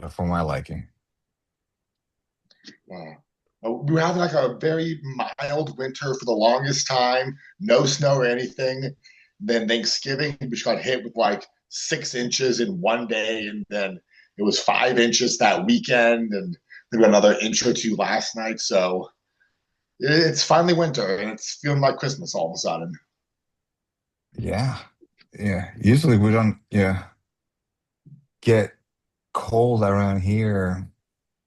for my liking. Uh, we were having like a very mild winter for the longest time, no snow or anything. Then Thanksgiving, we just got hit with like 6 inches in one day, and then it was 5 inches that weekend, and then another inch or two last night. So it's finally winter, and it's feeling like Christmas all of a sudden. Yeah. Yeah. Usually we don't, yeah, get cold around here.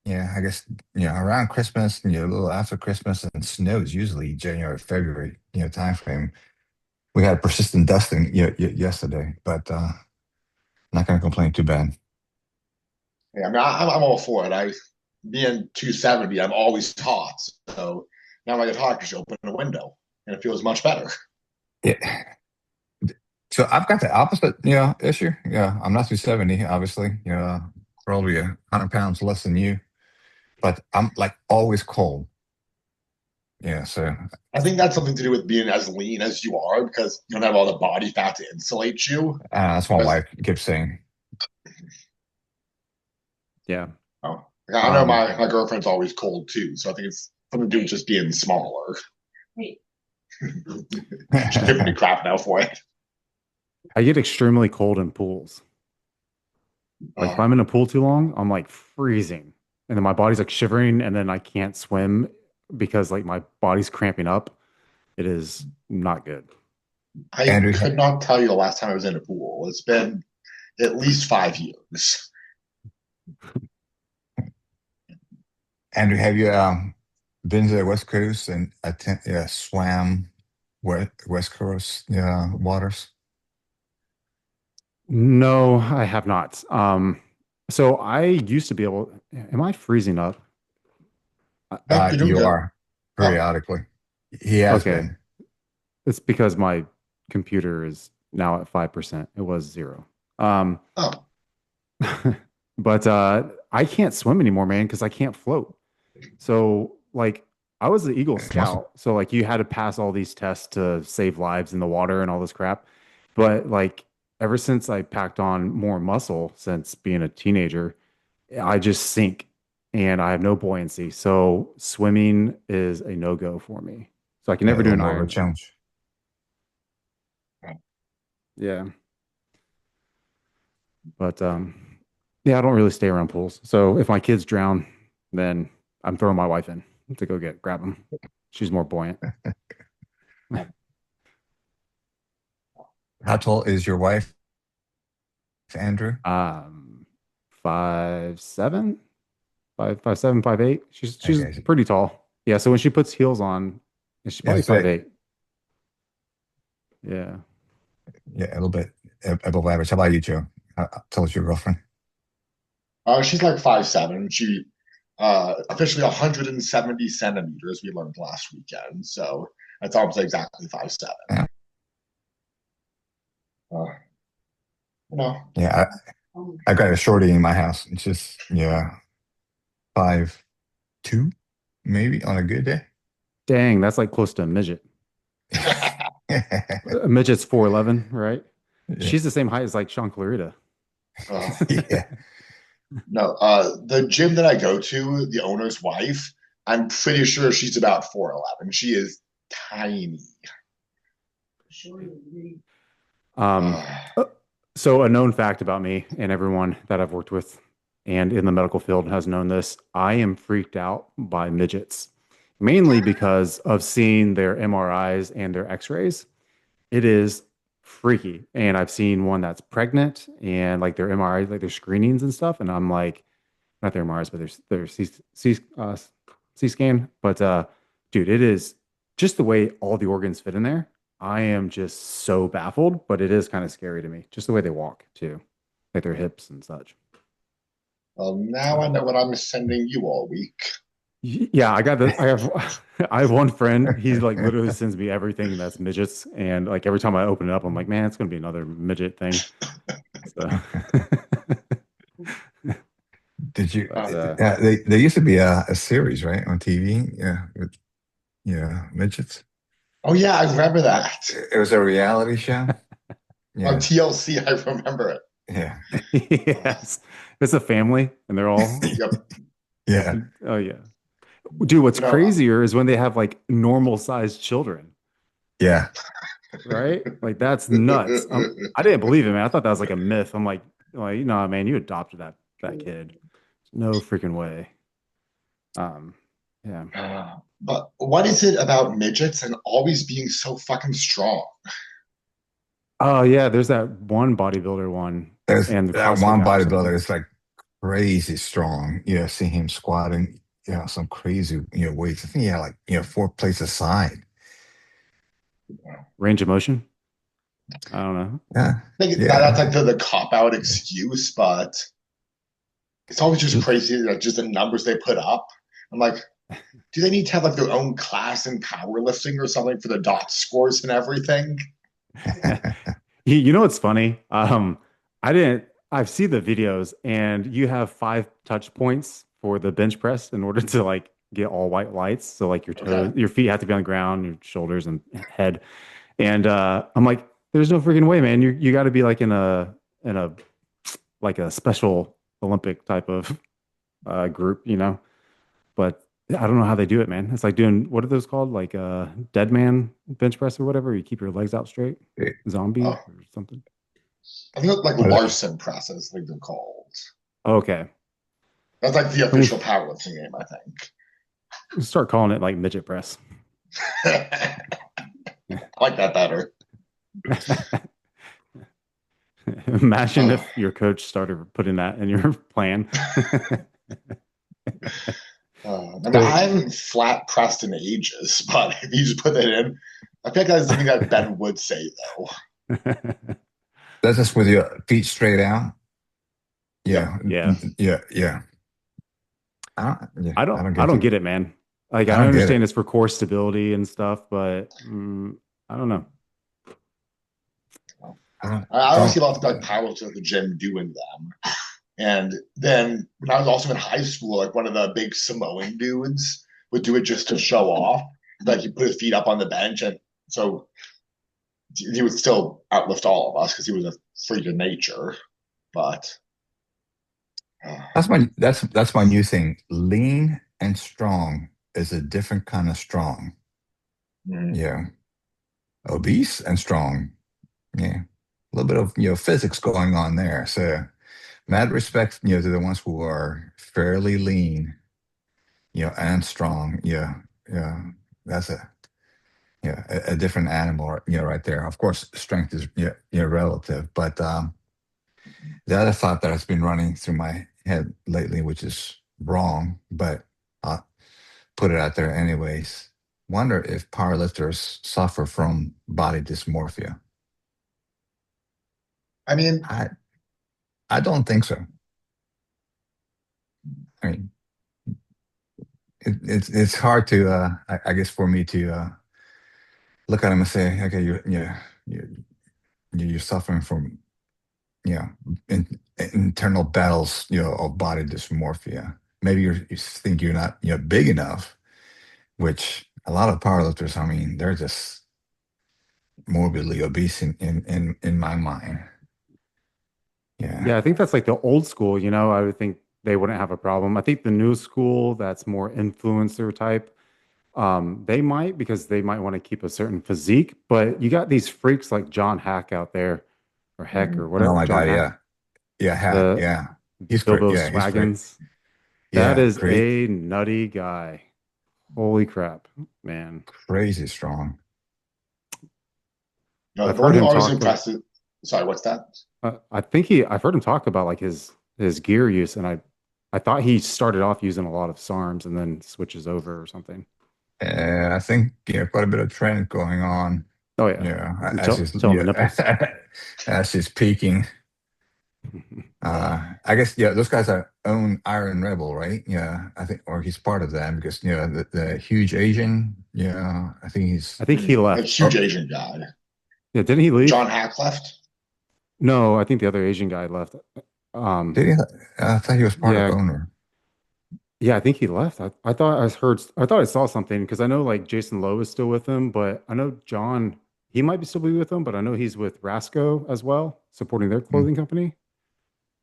Yeah, I guess, around Christmas, a little after Christmas and snows usually January, February, time frame. We had persistent dusting yesterday, but not going to complain too bad. Yeah, I mean, I'm all for it. I being 270, I'm always hot. So now when I get hot, just open a window, and it feels much better. Yeah. So I've got the opposite, issue. Yeah, I'm not 270, obviously. Probably 100 pounds less than you, but I'm like always cold. Yeah, so I think that's something to do with being as lean as you are because you don't have all the body fat to insulate you. that's what my Because wife keeps saying. Yeah. oh, I know Um, my girlfriend's always cold too, so I think it's something to do with just being smaller. She's giving me crap now for it. I get extremely cold in pools. Like if Uh, I'm in a pool too long, I'm like freezing. And then my body's like shivering and then I can't swim because like my body's cramping up. It is not good. I Andrew, could not tell you the last time I was in a pool. It's been at least 5 years. Andrew, have you been to the West Coast and swam West Coast waters? No, I have not. So I used to be able, am I freezing up? No, you're doing You good. are Oh, periodically. He has Okay. been. It's because my computer is now at 5%. It was zero. Um, oh, but I can't swim anymore, man, because I can't float. So like I was the Eagle It's muscle. Scout, so like you had to pass all these tests to save lives in the water and all this crap. But like ever since I packed on more muscle since being a teenager, I just sink and I have no buoyancy. So swimming is a no-go for me. So I can Yeah, a never do little an more of a Ironman. challenge. Yeah. But yeah, I don't really stay around pools. So if my kids drown, then I'm throwing my wife in to go grab them. She's more buoyant. How tall is your wife, Andrew? Um, 5'7", 5'7", 5'8". She's Okay, pretty tall. Yeah, so when she puts heels on, she's yeah, probably so 5'8". Yeah. yeah, a little bit above average. How about you, Joe? Tell us your girlfriend. she's like 5'7". She officially 170 centimeters. We learned last weekend, so that's almost exactly 5'7". Yeah, Uh, you know, yeah. I got a shorty in my house. It's just 5'2", maybe on a good day. Dang, that's like close to a midget. A midget's 4'11", right? Yeah, She's the same height as like Sean Clarita. uh, yeah. no, the gym that I go to, the owner's wife, I'm pretty sure she's about 4'11". She is tiny. Um, Uh, uh, so a known fact about me and everyone that I've worked with and in the medical field has known this. I am freaked out by midgets, mainly because of seeing their MRIs and their X-rays. It is freaky. And I've seen one that's pregnant and like their MRIs, like their screenings and stuff. And I'm like, not their MRIs, but their C scan. But dude, it is just the way all the organs fit in there. I am just so baffled, but it is kind of scary to me. Just the way they walk too, like their hips and such. well, now I So know what I'm sending you all week. yeah, I have I have one friend. He like literally sends me everything that's midgets, and like every time I open it up, I'm like, man, it's gonna be another midget thing. So, Did you? but There used to be a series, right, on TV. Yeah, with midgets. Oh yeah, I remember that It was a reality show. on Yeah, TLC. I remember it. Yeah. Yes. It's a family and they're all, Yep. Yeah. oh yeah. Dude, what's You know, crazier is when they have like normal sized children, Yeah. right? Like that's nuts. I didn't believe it, man. I thought that was like a myth. I'm like, no, man, you adopted that kid. No freaking way. Um, yeah. but what is it about midgets and always being so fucking strong? Oh yeah, there's that one bodybuilder one There's and the that CrossFit one guy or something. bodybuilder is like crazy strong. See him squatting, some crazy, weights. I think he had like, four plates aside. Range of motion. I don't know. Yeah. I think that's Yeah. like the cop out excuse, but it's always just crazy, like just the numbers they put up. I'm like, do they need to have like their own class in powerlifting or something for the dot scores and everything? You know what's funny? I didn't. I've seen the videos, and you have 5 touch points for the bench press in order to like get all white lights. So like your toes, Okay. your feet have to be on the ground, your shoulders and head. And I'm like, there's no freaking way, man. You got to be like in a like a special Olympic type of group, you know. But I don't know how they do it, man. It's like doing what are those called? Like dead man bench press or whatever. You keep your legs out straight, zombie Oh, or something. I think like What- Larson presses, I think they're called. Okay, That's like the let me official powerlifting name, I start calling it like midget press. think. I like that better. Imagine Oh, if your coach started putting that in your plan. I mean, So I haven't flat pressed in ages, but if you just put that in, I think that's something that Ben would say, though. That's just with your feet straight out. Yep. Yeah. yeah, Yeah. Yeah. Yeah. I don't I get don't you. get it, man. Like I I don't get understand it. it's for core stability and stuff, but I don't know. I don't, I don't don't see a lot of like powerlifters at the gym doing them. And then when I was also in high school, like one of the big Samoan dudes would do it just to show off. Like he put his feet up on the bench, and so he would still outlift all of us because he was a freak of nature. But that's my new thing. Lean and strong is a different kind of strong. mm, Yeah. Obese and strong. Yeah. A little bit of physics going on there. So mad respect, to the ones who are fairly lean, and strong. Yeah. Yeah. That's a different animal, right there. Of course, strength is relative, but the other thought that has been running through my head lately, which is wrong, but I'll put it out there anyways. Wonder if powerlifters suffer from body dysmorphia. I mean, I I don't think so. I mean, it's hard to I guess for me to look at them and say, okay, you're suffering from you know internal battles of body dysmorphia. Maybe you think you're not big enough, which a lot of powerlifters, I mean, they're just morbidly obese in my mind. Yeah. Yeah, I think that's like the old school, you know, I would think they wouldn't have a problem. I think the new school that's more influencer type, they might because they might want to keep a certain physique, but you got these freaks like John Hack out there or Heck or Oh whatever, my John God. Hack, Yeah. Yeah. Hack. the Yeah. He's great. Bilbo Yeah. He's great. Swaggins. That Yeah. is a nutty guy. Holy crap, man. Crazy strong. I've the one heard who him always talk like impresses. Sorry, what's that? I've heard him talk about like his gear use and I thought he started off using a lot of SARMs and then switches over or something. I think quite a bit of trend going on. Oh yeah. Yeah, as Tell, he's tell him the nipples. as he's peaking. Uh, I guess those guys are own Iron Rebel, right? Yeah, I think, or he's part of that because the huge Asian. Yeah, I think he's. I think he a left. huge Oh, Asian guy. Yeah, didn't he leave? John Hack left. No, I think the other Asian guy left. Um, did he? I thought he was part of yeah, owner. yeah, I think he left. I thought I thought I saw something because I know like Jason Lowe is still with him, but I know John, he might be still be with him, but I know he's with Rasco as well, supporting their Hmm. clothing company.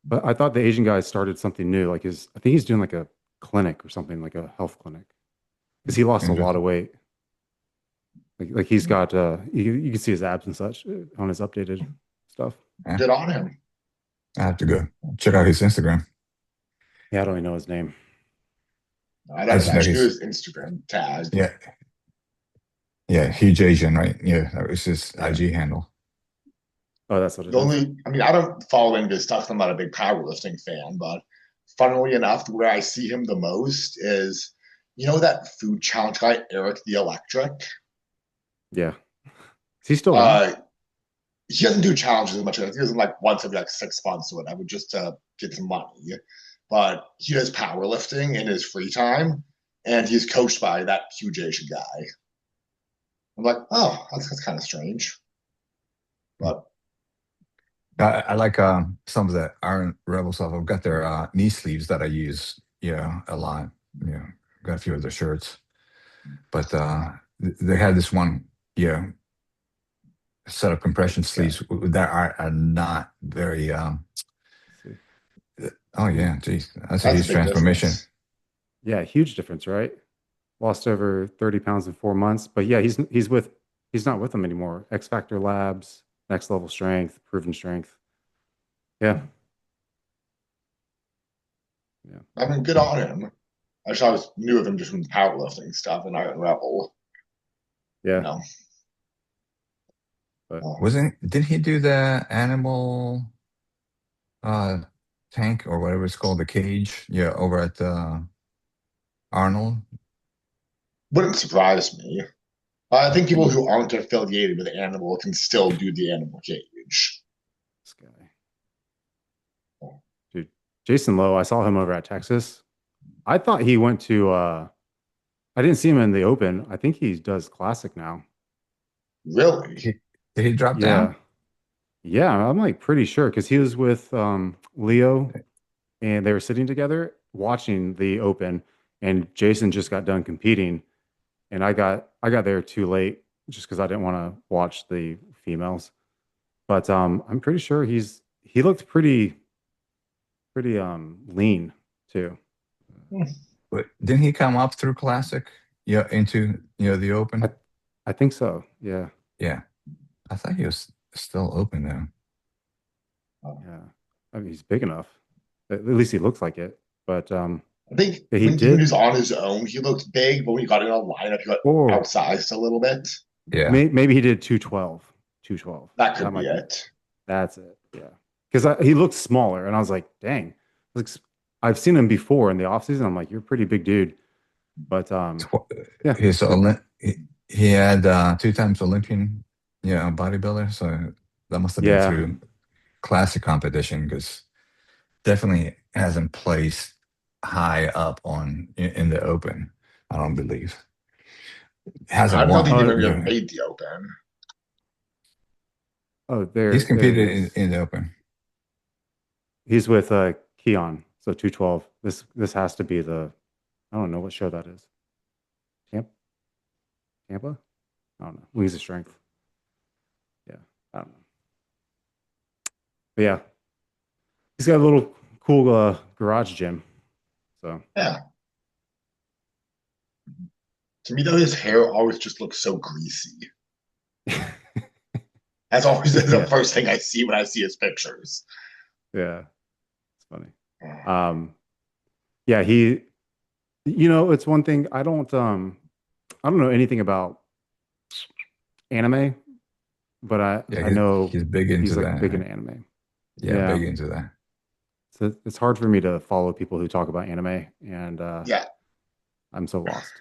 But I thought the Asian guy started something new. Like his, I think he's doing like a clinic or something, like a health clinic, because he lost a lot of Interesting. weight. Like he's got, you can see his abs and such on his updated stuff. Yeah, Good on him. I have to go check out his Instagram. Yeah, I don't even know his name. I I don't just know actually know he's his Instagram tag. yeah, yeah, huge Asian, right? Yeah, that was his Yeah. IG handle. Oh, that's what it The is. only, I mean, I don't follow any of his stuff. I'm not a big powerlifting fan, but funnily enough, where I see him the most is, that food challenge guy, Eric the Electric. Yeah. Is he still around? Uh, he doesn't do challenges as much. He does them like once every like 6 months or whatever, just to get some money. But he does powerlifting in his free time, and he's coached by that huge Asian guy. I'm like, oh, that's kind of strange, but I like some of the Iron Rebel stuff. I've got their knee sleeves that I use, a lot. Got a few of their shirts, but they had this one, set of compression Yeah. sleeves that are not very. Let's see. Oh yeah, geez, that's a that's a huge big transformation. difference. Yeah, huge difference, right? Lost over 30 pounds in 4 months. But yeah, he's not with them anymore. X Factor Labs, next level strength, proven strength. Yeah. Yeah. I mean, good on him. I just always knew of him just from powerlifting stuff and Iron Rebel. You Yeah. know, But Wasn't did he do the animal uh tank or whatever it's called, the cage? Yeah, over at Arnold. wouldn't surprise me. I think people who aren't affiliated with Animal can still do the Animal Cage. this guy, dude, Jason Lowe, I saw him over at Texas. I thought he went to I didn't see him in the open. I think he does classic now. Really? Did he drop Yeah. down? Yeah, I'm like pretty sure because he was with Leo and they were sitting together watching the open and Jason just got done competing and I got there too late just because I didn't want to watch the females. But I'm pretty sure he looked pretty lean too. But didn't he come up through classic? Yeah, into the I open. I think so. Yeah. Yeah, I thought he was still open though. Yeah. I mean he's big enough. At least he looks like it. But I think yeah, he when he did was on his own, he looked big, but when he got in a lineup, he got or outsized a little bit. Yeah, maybe he did 212. 212. That That could be might be it. that's it. Yeah. Because he looked smaller and I was like, dang. Like I've seen him before in the offseason. I'm like, you're a pretty big dude. But Tw- yeah. he's he had two times Olympian, bodybuilder. So that must have been Yeah. through classic competition because definitely hasn't placed high up in the open. I don't believe I hasn't don't think he won. Oh, even made the Open. oh, He's there he competed in, is. in the open. He's with Keon. So 212. This has to be the I don't know what show that is. Tampa? Tampa? I don't know. Wings of Strength. Yeah. I don't know. But yeah, he's got a little cool garage gym. So Yeah. To me, though, his hair always just looks so greasy. That's always the yeah, first thing I see when I see his pictures. yeah, it's funny. Yeah, it's one thing I don't know anything about anime, but I Yeah, I know he's big he's into like that. big Right? in anime. Yeah, Yeah, big into that. so it's hard for me to follow people who talk about anime, and Yeah. I'm so lost.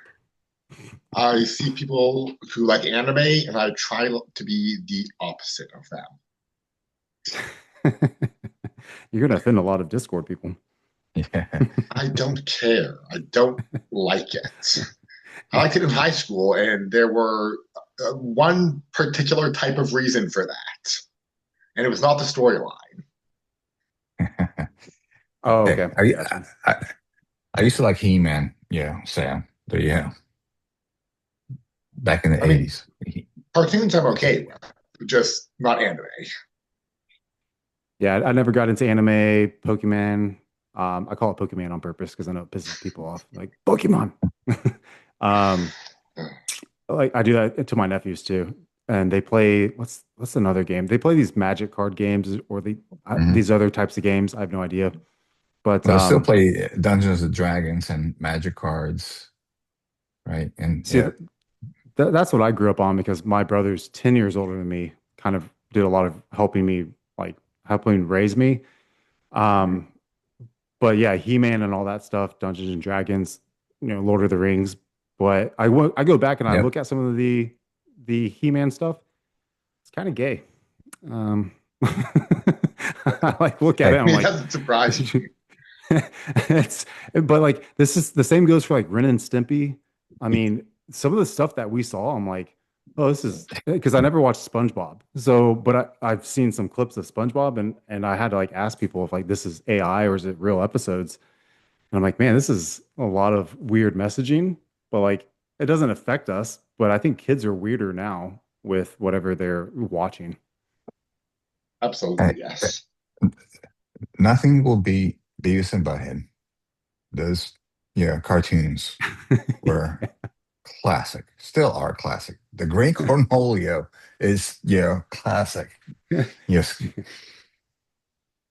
I see people who like anime, and I try to be the opposite of them. You're gonna offend a lot of Discord people. Yeah. I don't care. I don't like it. I liked it in high school, and there were one particular type of reason for that, and it was not the storyline. Oh, Hey, okay, gotcha. I used to like He-Man. Yeah, Sam. There you go. Back in the I mean, 80s. cartoons I'm okay with, just not anime. Yeah, I never got into anime, Pokemon. I call it Pokemon on purpose because I know it pisses people off. Like Pokemon. Um, like I do that to my nephews too, and they play what's another game? They play these Magic card games or Mhm. these other types of games. I have no idea, but Well, I still play Dungeons and Dragons and Magic cards, right? And see, yeah, that's what I grew up on because my brother's 10 years older than me, kind of did a lot of helping me, like helping raise me. Mhm. Um, but yeah, He-Man and all that stuff, Dungeons and Dragons, Lord of the Rings. But I go back and I yep. look at some of the He-Man stuff. It's kind of gay. Um, I like look at it, Hey, I'm It like, doesn't surprise me. it's but like this is the same goes for like Ren and Stimpy. I mean, some of the stuff that we saw, I'm like, oh, this is because I never watched SpongeBob. So, but I've seen some clips of SpongeBob and I had to like ask people if like this is AI or is it real episodes. And I'm like, man, this is a lot of weird messaging, but like it doesn't affect us. But I think kids are weirder now with whatever they're watching. Absolutely, hey, yes. nothing will beat Beavis and Butthead. Those, yeah, cartoons were classic, still are classic. The Green Cornholio is, yeah, classic. Yes,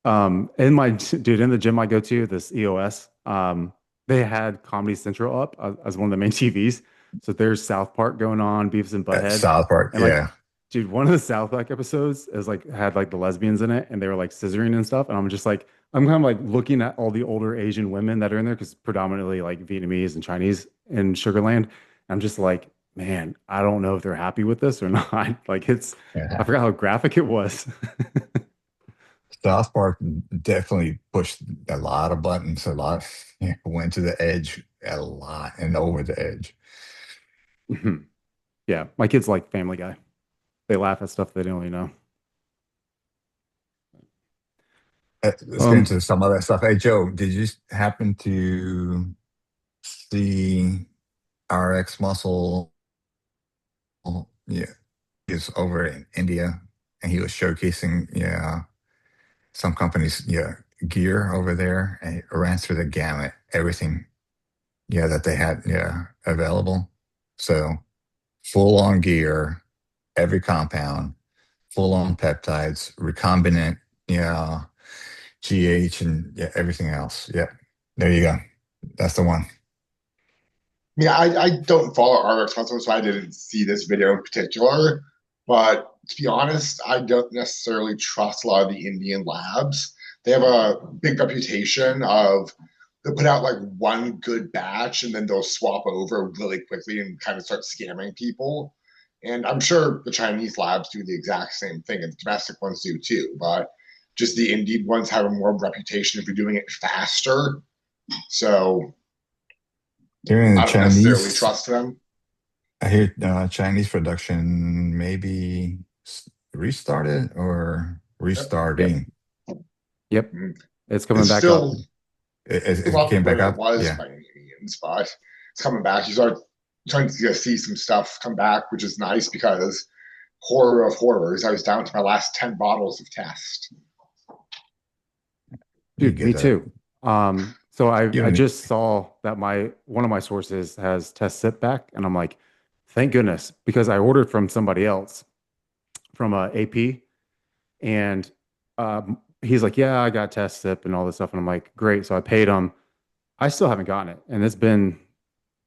In my dude in the gym I go to, this EOS, they had Comedy Central up as one of the main TVs. So there's South Park going on, Beavis and Butthead, South Park, and like, yeah. dude, one of the South Park episodes is like had like the lesbians in it, and they were like scissoring and stuff, and I'm just like, I'm kind of like looking at all the older Asian women that are in there because predominantly like Vietnamese and Chinese in Sugarland. I'm just like, man, I don't know if they're happy with this or not. Like I Yeah. forgot how graphic it was. South Park definitely pushed a lot of buttons, a lot, yeah, went to the edge a lot and over the edge. Yeah, my kids like Family Guy. They laugh at stuff they don't really know. Let's get Um, into some of that stuff. Hey, Joe, did you happen to see RX Muscle? Yeah, he's over in India and he was showcasing, yeah, some companies, yeah, gear over there and it ran through the gamut, everything, yeah, that they had, yeah, available. So full on gear, every compound, full on peptides, recombinant, yeah, GH and yeah, everything else. Yeah. There you go. That's the one. I don't follow RX Hustle, so I didn't see this video in particular. But to be honest, I don't necessarily trust a lot of the Indian labs. They have a big reputation of they'll put out like one good batch and then they'll swap over really quickly and kind of start scamming people. And I'm sure the Chinese labs do the exact same thing, and the domestic ones do too. But just the Indian ones have a more reputation for doing it faster. So Here in the I don't necessarily Chinese, trust them. I hear Chinese production maybe restarted or yep, restarting. yep. It's coming It's back up. still It not came back where it up. was Yeah. by any means, but it's coming back. You start trying to see some stuff come back, which is nice because horror of horrors, I was down to my last 10 bottles of test. You Dude, get me that. too. So You I don't need, just saw that my one of my sources has test sip back, and I'm like, thank goodness, because I ordered from somebody else from AP, and he's like, yeah, I got test sip and all this stuff, and I'm like, great. So I paid him. I still haven't gotten it, and it's been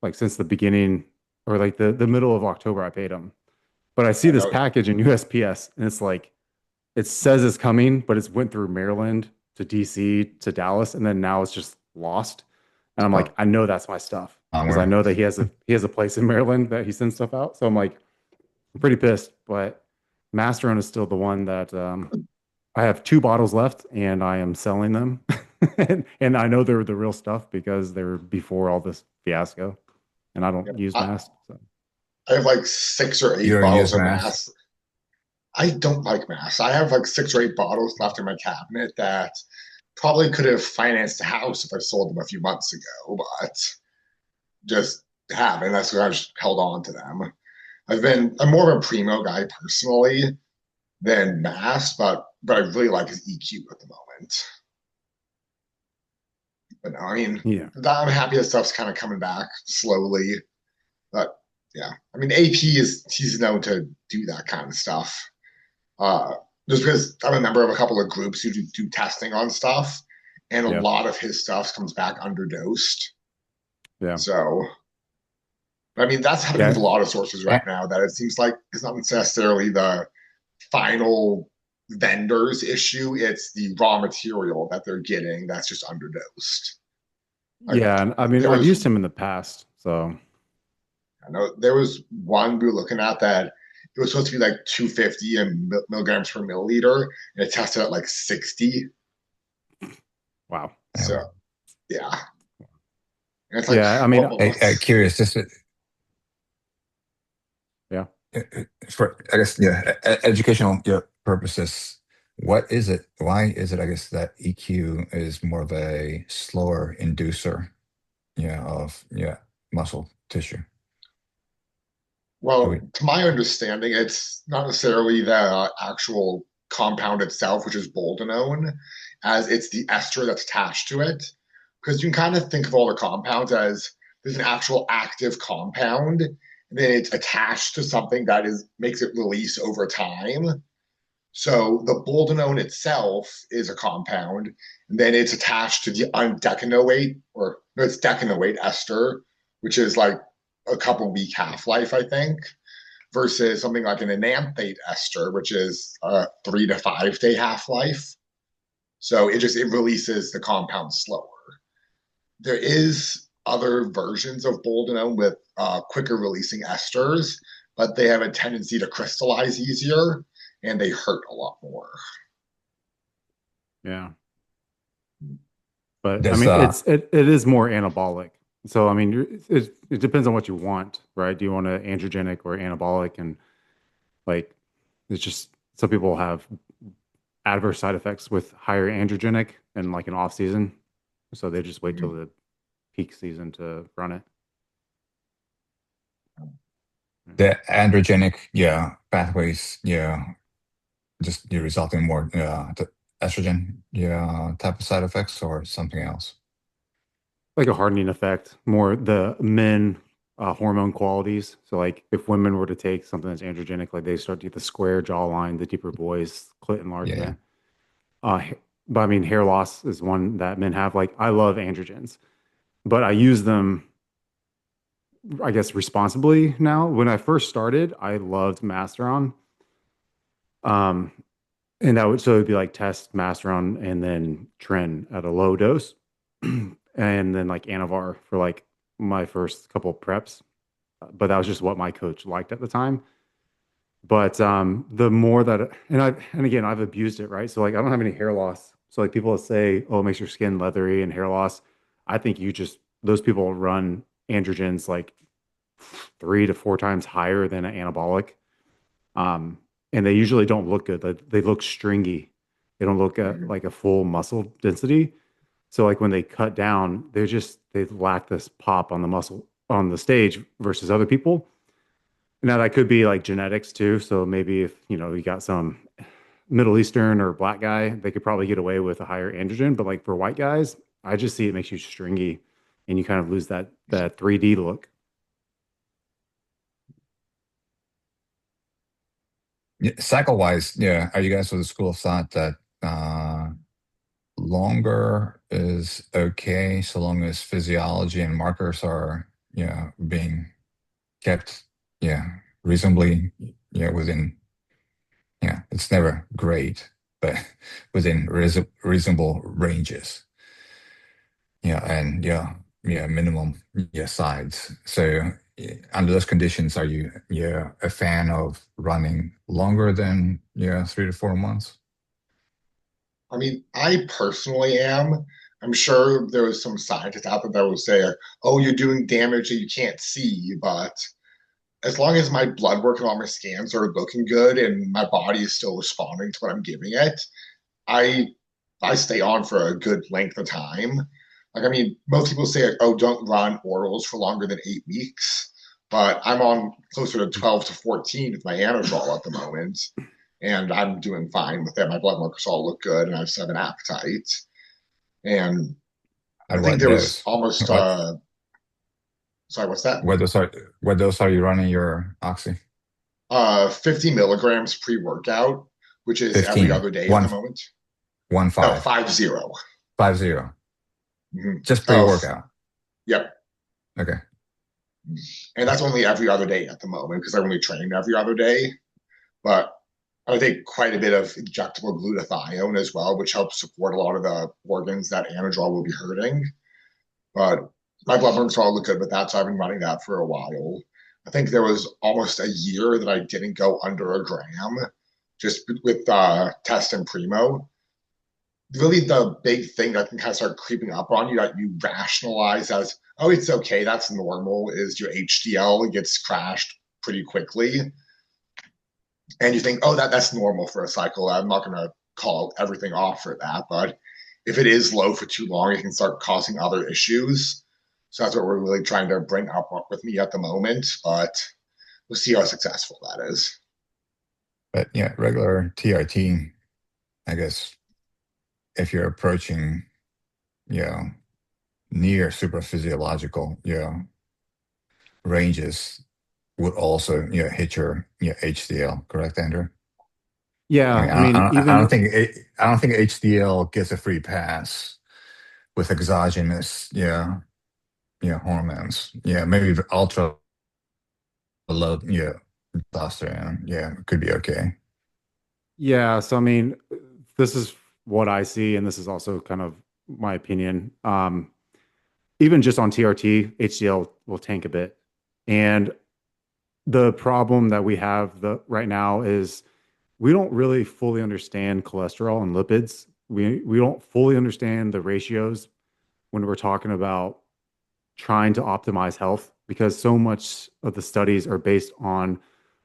like since the beginning or like the middle of October. I paid him, but I see I this know. package in USPS, and it's like it says it's coming, but it's went through Maryland to DC to Dallas, and then now it's just lost. And I'm like, I know that's my stuff because I somewhere. know that he has a place in Maryland that he sends stuff out. So I'm like, I'm pretty pissed. But Masteron is still the one that I have two bottles left, and I am selling them. And I know they're the real stuff because they're before all this fiasco, and I don't use I, masks. So. I have like six or You eight don't bottles use of mass. mass. I don't like mass. I have like six or eight bottles left in my cabinet that probably could have financed a house if I sold them a few months ago, but just haven't. That's why I've just held on to them. I'm more of a primo guy personally than mass, but but I really like his EQ at the moment. But no, I mean, Yeah. I'm happy that stuff's kind of coming back slowly. But yeah, I mean, AP is he's known to do that kind of stuff. Uh, just because I'm a member of a couple of groups who do testing on stuff, and a Yeah. lot of his stuff comes back underdosed. Yeah. So, I mean, that's happening with Yeah. a lot of sources right Yeah, now. That it seems like it's not necessarily the final vendor's issue; it's the raw material that they're getting that's just underdosed. Like Yeah. And I mean, there I've was used him in the past. So I know there was one we were looking at that it was supposed to be like 250 milligrams per milliliter, and it tested at like 60. wow. So yeah, and it's like, Yeah. I mean, what's curious, just yeah. for, I guess, yeah, educational, yeah, purposes. What is it? Why is it, I guess, that EQ is more of a slower inducer, yeah, of, yeah, muscle tissue? Do we, well, to my understanding, it's not necessarily the actual compound itself, which is boldenone, as it's the ester that's attached to it. Because you can kind of think of all the compounds as there's an actual active compound, and then it's attached to something that is makes it release over time. So the boldenone itself is a compound, and then it's attached to the undecanoate, or no, it's decanoate ester, which is like a couple week half life, I think, versus something like an enanthate ester, which is a 3 to 5 day half life. So it releases the compound slower. There is other versions of boldenone with quicker releasing esters, but they have a tendency to crystallize easier and they hurt a lot more. Yeah. But I does mean, it is more anabolic. So I mean, it depends on what you want, right? Do you want an androgenic or anabolic? And like, it's just some people have adverse side effects with higher androgenic and like an off season, so they just wait till the peak season to run it. the androgenic, yeah, pathways, yeah, just, you result in more, the estrogen, yeah, type of side effects or something else? Like a hardening effect, more the men hormone qualities. So like if women were to take something that's androgenic, like they start to get the square jawline, the deeper voice, clit Yeah, yeah. enlargement. But I mean, hair loss is one that men have. Like I love androgens, but I use them, I guess, responsibly now. When I first started, I loved Masteron. Um, and that would so it'd be like test Masteron and then Tren at a low dose, and then like Anavar for like my first couple preps. But that was just what my coach liked at the time. But the more that and again I've abused it, right? So like I don't have any hair loss. So like people that say, oh, it makes your skin leathery and hair loss. I think you just those people run androgens like 3 to 4 times higher than an anabolic. Um, and they usually don't look good. They look stringy. They don't look at like a full muscle density. So like when they cut down, they lack this pop on the muscle on the stage versus other people. Now that could be like genetics too. So maybe if you got some Middle Eastern or black guy, they could probably get away with a higher androgen. But like for white guys, I just see it makes you stringy, and you kind of lose that 3D look. Yeah, cycle wise, yeah, are you guys of the school of thought that longer is okay so long as physiology and markers are, being kept, yeah, reasonably, yeah, within, yeah, it's never great, but within reasonable ranges. Yeah, and yeah, yeah, minimum, yeah, sides. So under those conditions, are you, yeah, a fan of running longer than, yeah, 3 to 4 months? I mean, I personally am. I'm sure there was some scientist out there that would say, oh, you're doing damage that you can't see. But as long as my blood work and all my scans are looking good and my body is still responding to what I'm giving it, I I stay on for a good length of time. Like, I mean, most people say, oh, don't run orals for longer than 8 weeks. But I'm on closer to 12 to 14 with my anadrol at the moment. and I'm doing fine with it. My blood markers all look good, and I have 7 appetite. And I At think what there was dose? almost What sorry, what's that? what dose are you running your oxy? 50 milligrams pre-workout, which is every 15. other day at the One moment. one No, five. 50. 50. Mhm. Just Oh, pre-workout. yep. Okay. And that's only every other day at the moment because I only train every other day. But I take quite a bit of injectable glutathione as well, which helps support a lot of the organs that anadrol will be hurting. But my blood work's all look good with that, so I've been running that for a while. I think there was almost a year that I didn't go under a gram, just with test and primo. Really, the big thing that can kind of start creeping up on you that you rationalize as, oh, it's okay, that's normal, is your HDL gets crashed pretty quickly, and you think, oh, that's normal for a cycle. I'm not going to call everything off for that, but if it is low for too long, it can start causing other issues. So that's what we're really trying to bring up with me at the moment, but we'll see how successful that is. But yeah, regular TRT, I guess if you're approaching, you know, near super physiological, ranges would also, hit your HDL, correct, Andrew? I Yeah, mean, I mean, even I don't think HDL gets a free pass with exogenous, hormones. Yeah, maybe the ultra low, testosterone. Yeah, it could be okay. yeah, so I mean, this is what I see, and this is also kind of my opinion. Even just on TRT, HDL will tank a bit. And the problem that we have right now is we don't really fully understand cholesterol and lipids. We don't fully understand the ratios when we're talking about trying to optimize health because so much of the studies are based on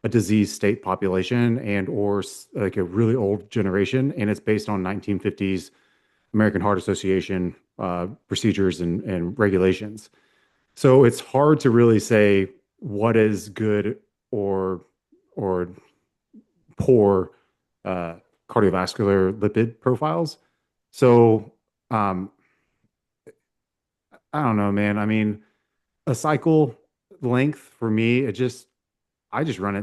a disease state population and or like a really old generation, and it's based on 1950s American Heart Association procedures and regulations. So it's hard to really say what is good or or poor uh, cardiovascular lipid profiles. So um, I don't know, man. I mean, a cycle length for me, I just run it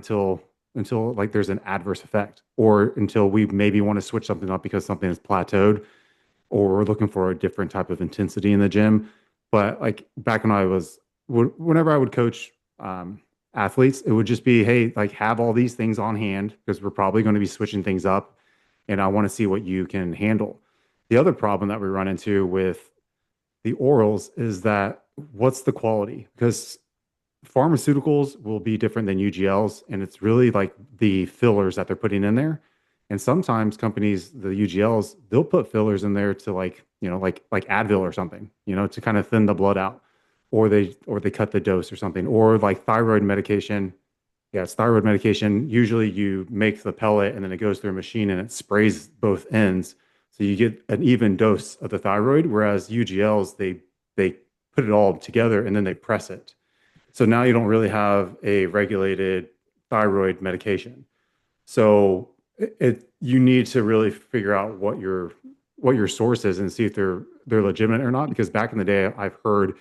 until like there's an adverse effect or until we maybe want to switch something up because something is plateaued or we're looking for a different type of intensity in the gym. But like back when whenever I would coach athletes, it would just be, hey, like have all these things on hand because we're probably going to be switching things up, and I want to see what you can handle. The other problem that we run into with the orals is that what's the quality? Because pharmaceuticals will be different than UGLs, and it's really like the fillers that they're putting in there. And sometimes companies, the UGLs, they'll put fillers in there to like, like Advil or something, to kind of thin the blood out, or they cut the dose or something, or like thyroid medication. Yeah, it's thyroid medication. Usually you make the pellet and then it goes through a machine and it sprays both ends. So you get an even dose of the thyroid, whereas UGLs, they put it all together and then they press it. So now you don't really have a regulated thyroid medication. So you need to really figure out what your source is and see if they're legitimate or not. Because back in the day, I've heard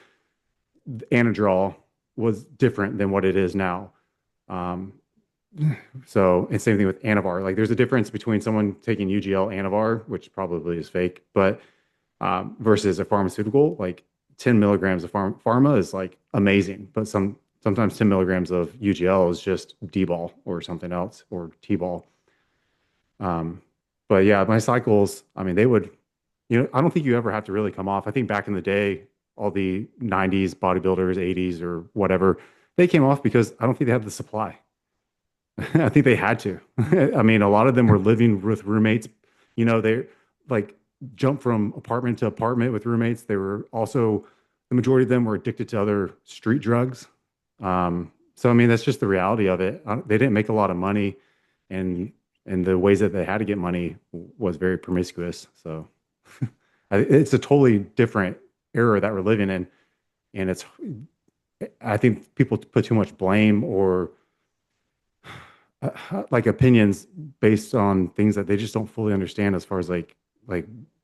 anadrol was different than what it is now. Um, so and same thing with Anavar. Like there's a difference between someone taking UGL Anavar, which probably is fake, but versus a pharmaceutical. Like 10 milligrams of pharma is like amazing, but sometimes 10 milligrams of UGL is just D-ball or something else or T-ball. Um, but yeah, my cycles, I mean, they would, I don't think you ever have to really come off. I think back in the day, all the 90s bodybuilders, 80s or whatever, they came off because I don't think they had the supply. I think they had to. I mean, a lot of them were living with roommates. They like jumped from apartment to apartment with roommates. They were also, the majority of them were addicted to other street drugs. So, I mean, that's just the reality of it. They didn't make a lot of money, and the ways that they had to get money was very promiscuous. So, it's a totally different era that we're living in, and I think people put too much blame or like opinions based on things that they just don't fully understand as far as like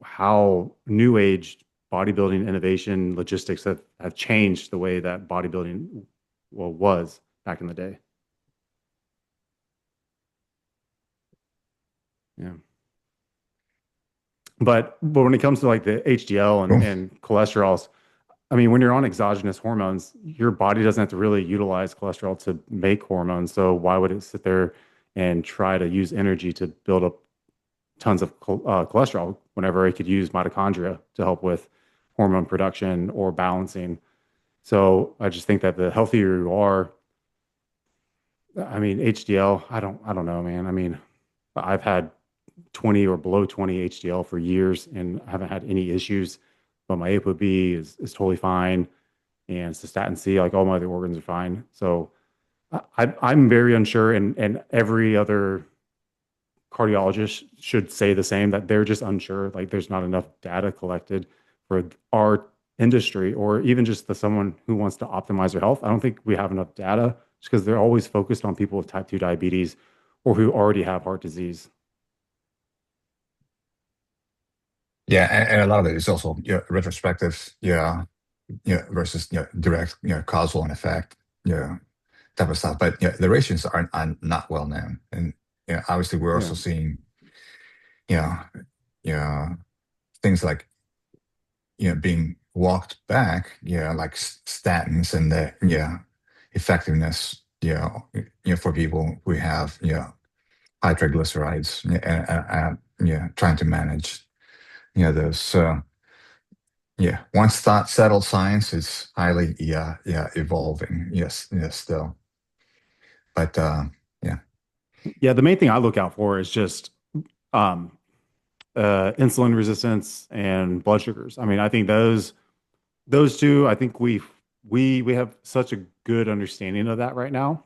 how new age bodybuilding innovation logistics have changed the way that bodybuilding was back in the day. Yeah. But when it comes to like the HDL Cool. and cholesterols, I mean, when you're on exogenous hormones, your body doesn't have to really utilize cholesterol to make hormones. So why would it sit there and try to use energy to build up tons of cholesterol whenever it could use mitochondria to help with hormone production or balancing? So I just think that the healthier you are, I mean, HDL, I don't know, man. I mean, I've had 20 or below 20 HDL for years and I haven't had any issues. But my ApoB is totally fine, and cystatin C, like all my other organs are fine. So I'm very unsure, and every other cardiologist should say the same that they're just unsure. Like there's not enough data collected for our industry, or even just the someone who wants to optimize their health. I don't think we have enough data just because they're always focused on people with type 2 diabetes or who already have heart disease. Yeah, and a lot of it is also retrospective, versus direct causal and effect, type of stuff. But the ratios are not well known, and obviously we're Yeah. also seeing you know yeah things like being walked back, like statins and the effectiveness, for people who have high triglycerides, trying to manage those. So once that settled science is highly evolving. Yes, yes, still, but yeah, Yeah. The main thing I look out for is just um, insulin resistance and blood sugars. I mean, I think those two, I think we have such a good understanding of that right now.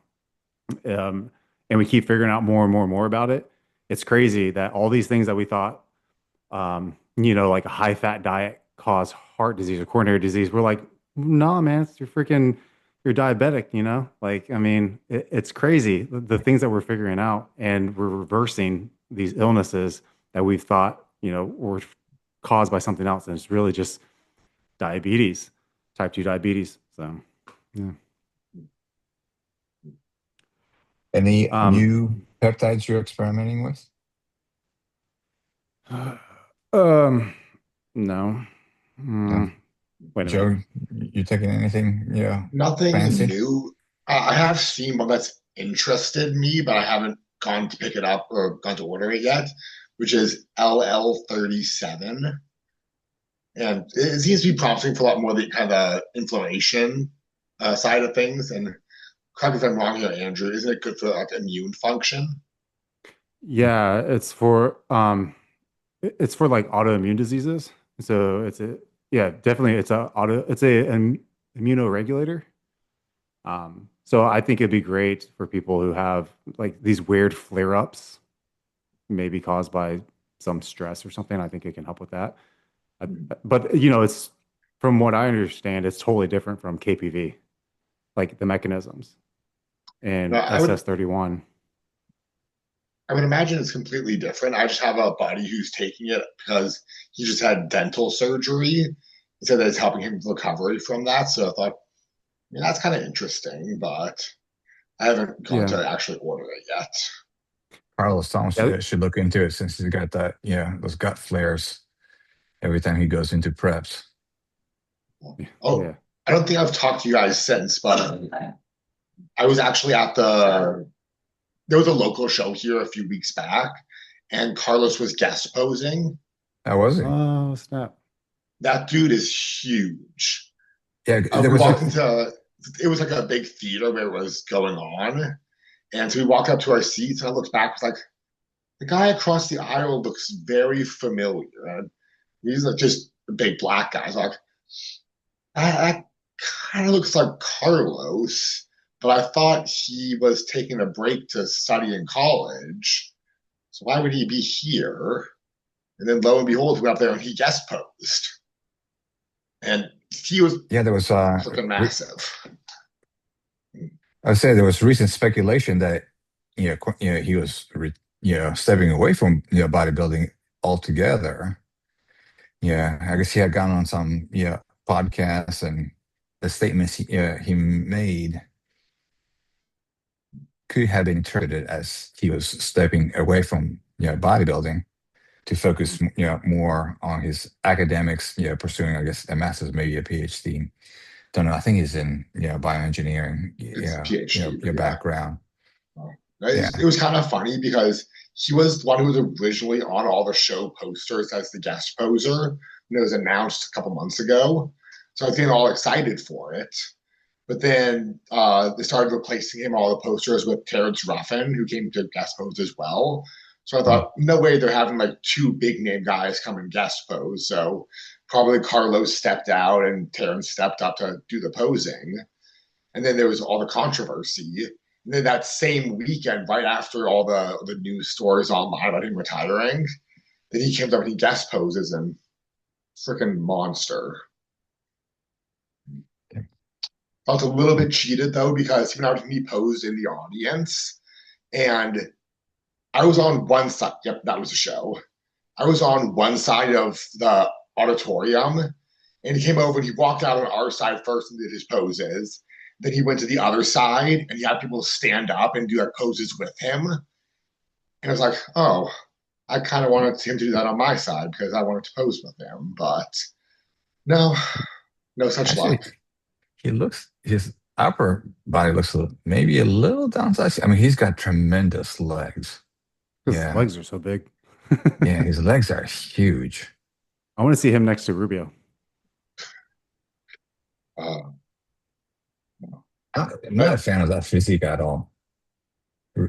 And we keep figuring out more and more and more about it. It's crazy that all these things that we thought, like a high fat diet cause heart disease or coronary disease, we're like, nah, man, you're diabetic, Like, I mean, it's crazy the things that we're figuring out, and we're reversing these illnesses that we thought, were caused by something else. And it's really just diabetes, type 2 diabetes. So, yeah. any Um, new peptides you're experimenting with? um, no. No, Mm, wait a minute. Joe, you taking anything? Yeah, Nothing fancy? new. I have seen one that's interested me, but I haven't gone to pick it up or gone to order it yet, which is LL37. And it seems to be promising for a lot more of the kind of inflammation side of things. And correct me if I'm wrong here, Andrew, isn't it good for like immune function? Yeah, it's for like autoimmune diseases. So yeah, definitely it's an immunoregulator. So I think it'd be great for people who have like these weird flare-ups, maybe caused by some stress or something. I think it can help with that. I, but it's from what I understand, it's totally different from KPV, like the mechanisms No, and SS31. I would imagine it's completely different. I just have a buddy who's taking it because he just had dental surgery. He said that it's helping him recovery from that. So I thought, that's kind of interesting, but I haven't gone Yeah. to actually order it yet. Carlos Thomas Yeah. should look into it since he's got that, those gut flares every time he goes into preps. Oh, Yeah. I don't think I've talked to you guys since, but I was actually there was a local show here a few weeks back, and Carlos was guest posing. How was he? Oh, snap. That dude is huge. Yeah, there We was a walked into it was like a big theater where it was going on. And so we walked up to our seats, and I looked back, was like, the guy across the aisle looks very familiar. And he's like just a big black guy. So like, that kind of looks like Carlos, but I thought he was taking a break to study in college. So why would he be here? And then lo and behold, he went up there and he guest posed. And he was yeah, there was looking massive. I would say there was recent speculation that he was stepping away from bodybuilding altogether. Yeah, I guess he had gone on some podcasts, and the statements he made could have been interpreted as he was stepping away from bodybuilding to focus more on his academics, pursuing, I guess, a master's, maybe a PhD. Don't know. I think he's in bioengineering. It's Yeah, PhD, but your yeah. background. It Yeah. was kind of funny because he was the one who was originally on all the show posters as the guest poser when it was announced a couple months ago. So I was getting all excited for it. But then they started replacing him all the posters with Terrence Ruffin, who came to guest pose as well. So I Mm. thought, no way they're having like two big name guys come and guest pose. So probably Carlos stepped out and Terrence stepped up to do the posing. And then there was all the controversy. And then that same weekend, right after all the news stories online about him retiring, then he came up and he guest poses and freaking monster. Felt a little bit cheated though because he went out and he posed in the audience, and I was on one side. Yep, that was a show. I was on one side of the auditorium, and he came over and he walked out on our side first and did his poses. Then he went to the other side and he had people stand up and do their poses with him. And I was like, oh, I kind of wanted him to do that on my side because I wanted to pose with him, but no, no such Actually, luck. his upper body looks maybe a little downsized. I mean, he's got tremendous legs. His Yeah. legs are so big. Yeah, his legs are huge. I want to see him next to Rubio. Uh, I'm not a fan of that physique at all.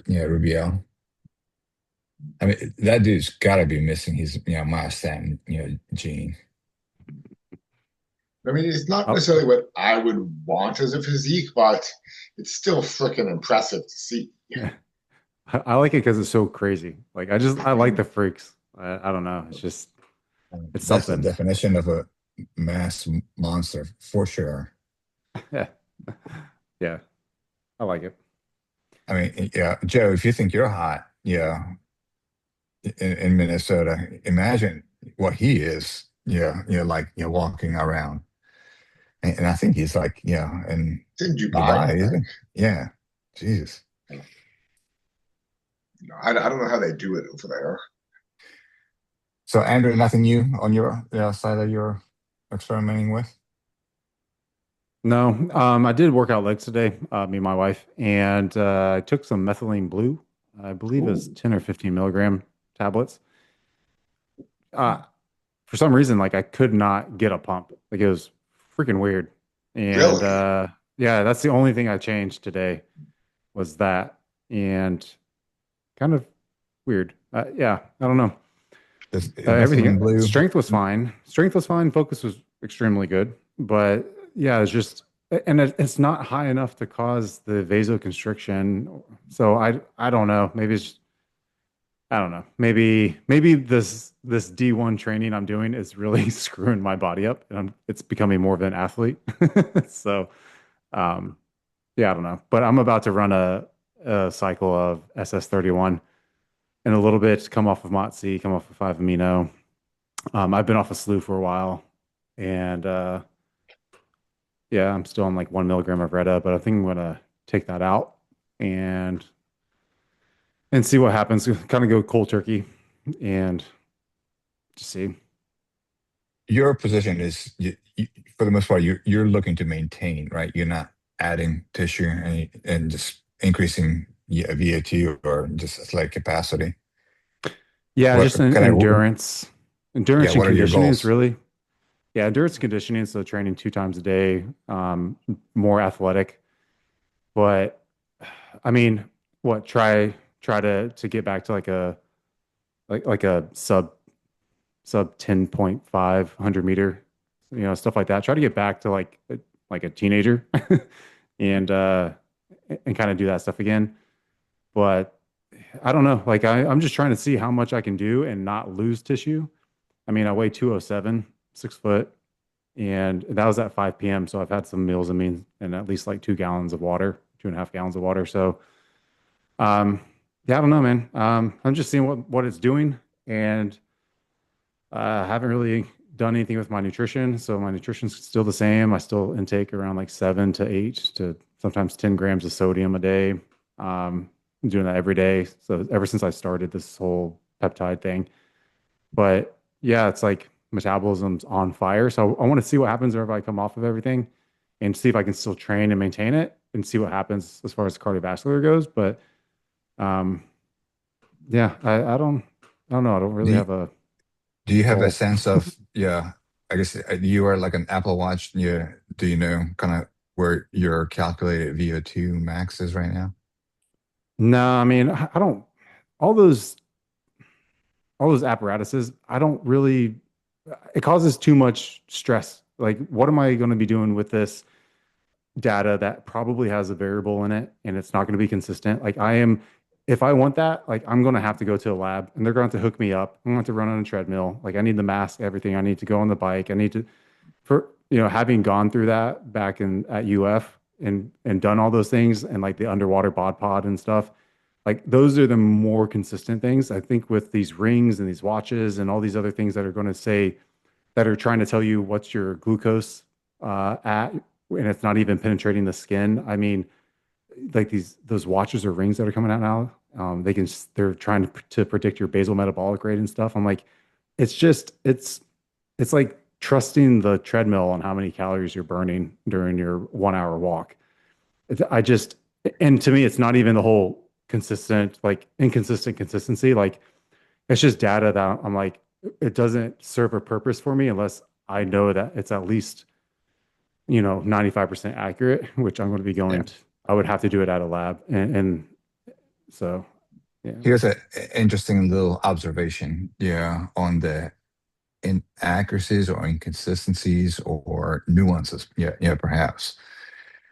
Yeah, Rubio. I mean, that dude's got to be missing his, myostatin, gene. I mean, it's not Oh, necessarily what I would want as a physique, but it's still freaking impressive to see. yeah. I like it because it's so crazy. Like I like the freaks. I don't know. It's just it's That's the something. definition of a mass monster for sure. Yeah. Yeah. I like it. I mean, yeah, Joe, if you think you're hot, yeah, in Minnesota, imagine what he is. Yeah, like walking around, and I think he's like in It's in Dubai, I Dubai, isn't think. he? Yeah, Jesus. I don't know how they do it over there. So, Andrew, nothing new on your side that you're experimenting with? No, I did work out legs today, me and my wife, and I took some methylene blue. I believe it's Ooh, 10 or 15 milligram tablets. Uh, for some reason, like I could not get a pump. Like it was freaking weird. And really? yeah, that's the only thing I changed today was that, and kind of weird. Yeah, I don't know. This Everything, methylene blue. strength was fine. Strength was fine. Focus was extremely good. But yeah, it's just, and it's not high enough to cause the vasoconstriction. So I don't know. Maybe it's, I don't know. Maybe this D1 training I'm doing is really screwing my body up, and it's becoming more of an athlete. So, um, yeah, I don't know. But I'm about to run a cycle of SS31 in a little bit. Come off of MOTS, come off of 5 amino. I've been off a slew for a while, and yeah, I'm still on like 1 milligram of Retta, but I think I'm gonna take that out and see what happens. Kind of go cold turkey and just see. Your position is, for the most part, you're looking to maintain, right? You're not adding tissue and just increasing VO2 or just athletic capacity. Yeah, What just an kind of, endurance, yeah, endurance and what are your conditioning is goals? really, yeah, endurance and conditioning. So training 2 times a day, more athletic. But I mean, what try to get back to like a like a sub 10.5 100 meter, stuff like that. Try to get back to like a teenager and kind of do that stuff again. But I don't know. Like I'm just trying to see how much I can do and not lose tissue. I mean, I weigh 207, 6 foot, and that was at 5 p.m. So I've had some meals, I mean, and at least like 2 gallons of water, 2.5 gallons of water. So Yeah, I don't know, man. I'm just seeing what it's doing, and haven't really done anything with my nutrition. So my nutrition's still the same. I still intake around like 7 to 8 to sometimes 10 grams of sodium a day. I'm doing that every day. So ever since I started this whole peptide thing, but yeah, it's like metabolism's on fire. So I want to see what happens if I come off of everything and see if I can still train and maintain it and see what happens as far as cardiovascular goes. But um, yeah, I don't know. I don't Do really you, have a do you have a goal. sense of, yeah, I guess you are like an Apple Watch. Yeah. Do you know kind of where your calculated VO2 max is right now? No, I mean, I don't, all those, all those apparatuses, I don't really, it causes too much stress. Like, what am I going to be doing with this data that probably has a variable in it and it's not going to be consistent? Like, if I want that, like, I'm going to have to go to a lab and they're going to have to hook me up. I'm going to have to run on a treadmill. Like, I need the mask, everything. I need to go on the bike. I need to, having gone through that back in at UF and done all those things and like the underwater bod pod and stuff, like those are the more consistent things. I think with these rings and these watches and all these other things that are going to say that are trying to tell you what's your glucose at, and it's not even penetrating the skin. I mean, like those watches or rings that are coming out now, they're trying to predict your basal metabolic rate and stuff. I'm like, it's just it's like trusting the treadmill on how many calories you're burning during your 1 hour walk. I just, and to me, it's not even the whole consistent, like inconsistent consistency. Like it's just data that I'm like, it doesn't serve a purpose for me unless I know that it's at least, 95% accurate, which I'm going to be Yeah. I would have to do it at a lab. And so, yeah. Here's an interesting little observation, yeah, on the inaccuracies or inconsistencies or nuances. Yeah, yeah, perhaps.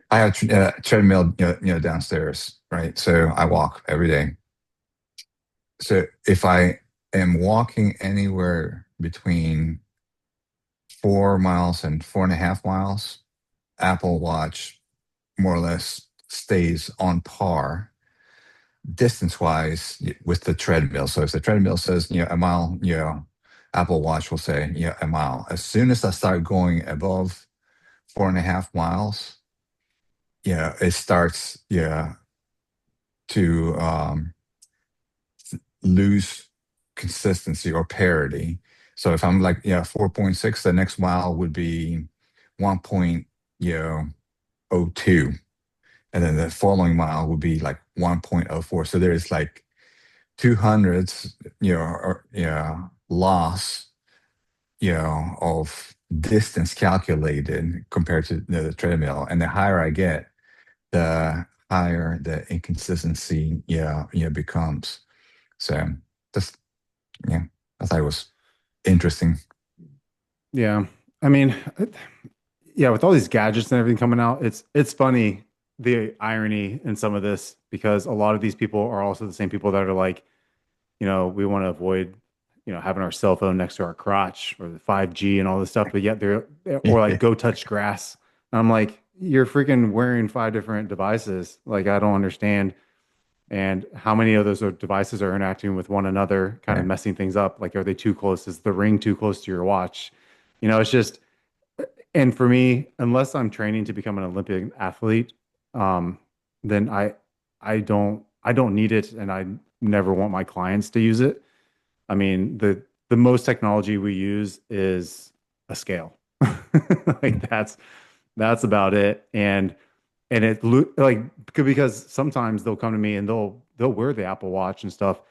I have a treadmill, downstairs, right? So I walk every day. So if I am walking anywhere between 4 miles and 4.5 miles, Apple Watch more or less stays on par distance wise with the treadmill. So if the treadmill says, a mile, Apple Watch will say, a mile. As soon as I start going above 4.5 miles, it starts, to lose consistency or parity. So if I'm like, 4.6, the next mile would be 1.02. And then the following mile would be like 1.04. So there's like 200s, or, loss, of distance calculated compared to the treadmill. And the higher I get, the higher the inconsistency, becomes. So just, yeah, I thought it was interesting. Yeah. I mean, yeah, with all these gadgets and everything coming out, it's funny the irony in some of this because a lot of these people are also the same people that are like, we want to avoid, having our cell phone next to our crotch or the 5G and all this stuff, but yet or like go touch grass. And I'm like, you're freaking wearing five different devices. Like, I don't understand. And how many of those devices are interacting with one another, kind of Yeah. messing things up? Like, are they too close? Is the ring too close to your watch? It's just, and for me, unless I'm training to become an Olympic athlete, um, then I don't need it, and I never want my clients to use it. I mean, the most technology we use is a scale. Like that's about it. And like because sometimes they'll come to me and they'll wear the Apple Watch and stuff,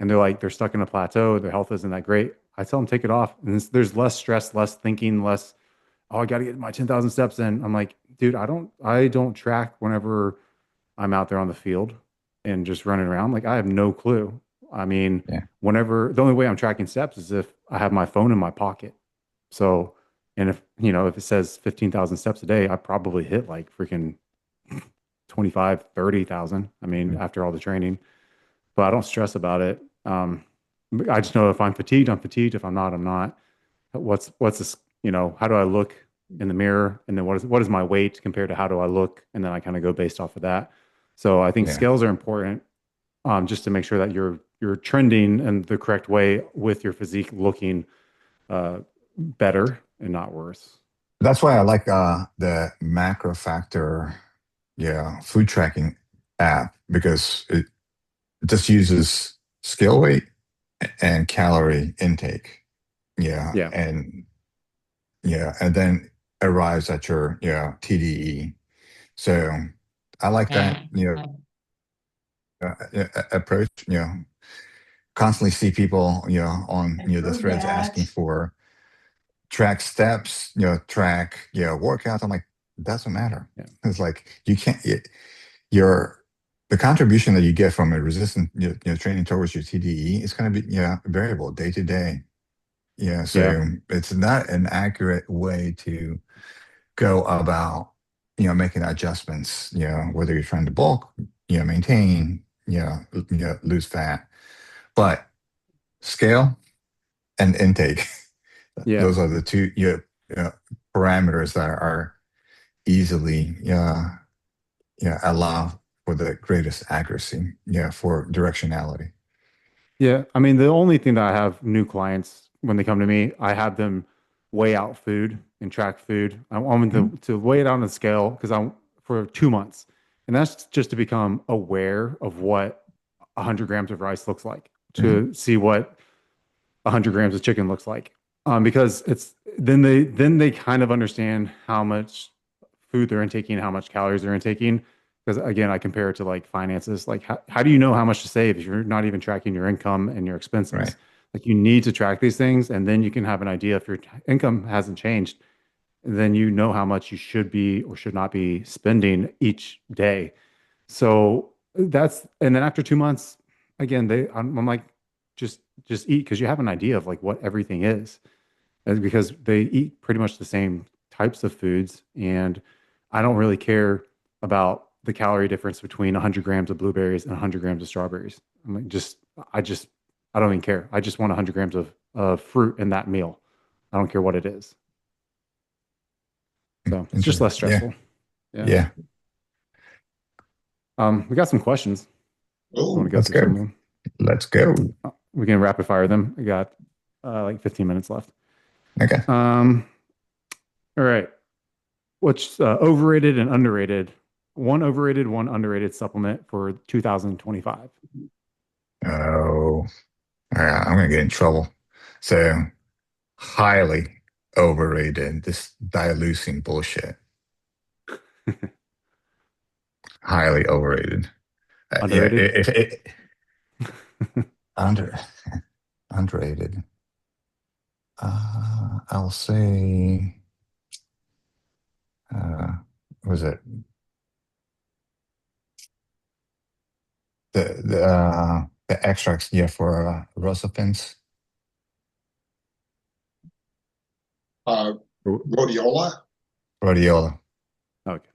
and they're like they're stuck in a plateau, their health isn't that great. I tell them take it off, and there's less stress, less thinking, less, oh, I got to get my 10,000 steps in. I'm like, dude, I don't track whenever I'm out there on the field and just running around. Like I have no clue. I mean, Yeah. whenever the only way I'm tracking steps is if I have my phone in my pocket. So, and if it says 15,000 steps a day, I probably hit like freaking 25, 30,000. I mean, after all the training, but I don't stress about it. I just know if I'm fatigued, I'm fatigued. If I'm not, I'm not. What's this, how do I look in the mirror? And then what is my weight compared to how do I look? And then I kind of go based off of that. So I think Yeah. scales are important. just to make sure that you're trending in the correct way with your physique looking uh, better and not worse. That's why I like the macro factor, yeah, food tracking app because it just uses scale weight and calorie intake. Yeah, Yeah, and then arrives at your TDE. So I like that approach. Constantly see people on the Heard threads that. asking for track steps, track workouts. I'm like, doesn't matter. yeah, It's like you can't. Your the contribution that you get from a resistant training towards your TDE is going to be variable day to day. Yeah, yeah, so it's not an accurate way to go about making adjustments. Whether you're trying to bulk, maintain, lose fat, but scale and intake. yeah. Those are the two parameters that are easily allow for the greatest accuracy. For directionality. Yeah, I mean, the only thing that I have new clients when they come to me, I have them weigh out food and track food. I want them to weigh it out on a scale because I'm for 2 months, and that's just to become aware of what 100 grams of rice looks like, Mhm. to see what 100 grams of chicken looks like. Because it's then they kind of understand how much food they're intaking, how much calories they're intaking. Because again, I compare it to like finances. Like, how do you know how much to save if you're not even tracking your income and your Right. expenses? Like, you need to track these things, and then you can have an idea if your income hasn't changed. Then you know how much you should be or should not be spending each day. So and then after 2 months, again, I'm like, just eat because you have an idea of like what everything is. And because they eat pretty much the same types of foods. And I don't really care about the calorie difference between 100 grams of blueberries and 100 grams of strawberries. I'm like, I don't even care. I just want 100 grams of fruit in that meal. I don't care what it is. So it's just Interesting. less Yeah. stressful. Yeah. Yeah. We got some questions. I want Oh, to go Let's through go. some of them. Let's go. We can rapid fire them. We got like 15 minutes left. Okay. Um, all right. What's overrated and underrated? One overrated, one underrated supplement for 2025. Oh, I'm gonna get in trouble. So highly overrated. This diluting bullshit. Highly overrated. Yeah. Underrated? If it under underrated, I'll say. Uh, was it the extracts? Yeah, for rosifins, uh, rhodiola. rhodiola. Okay.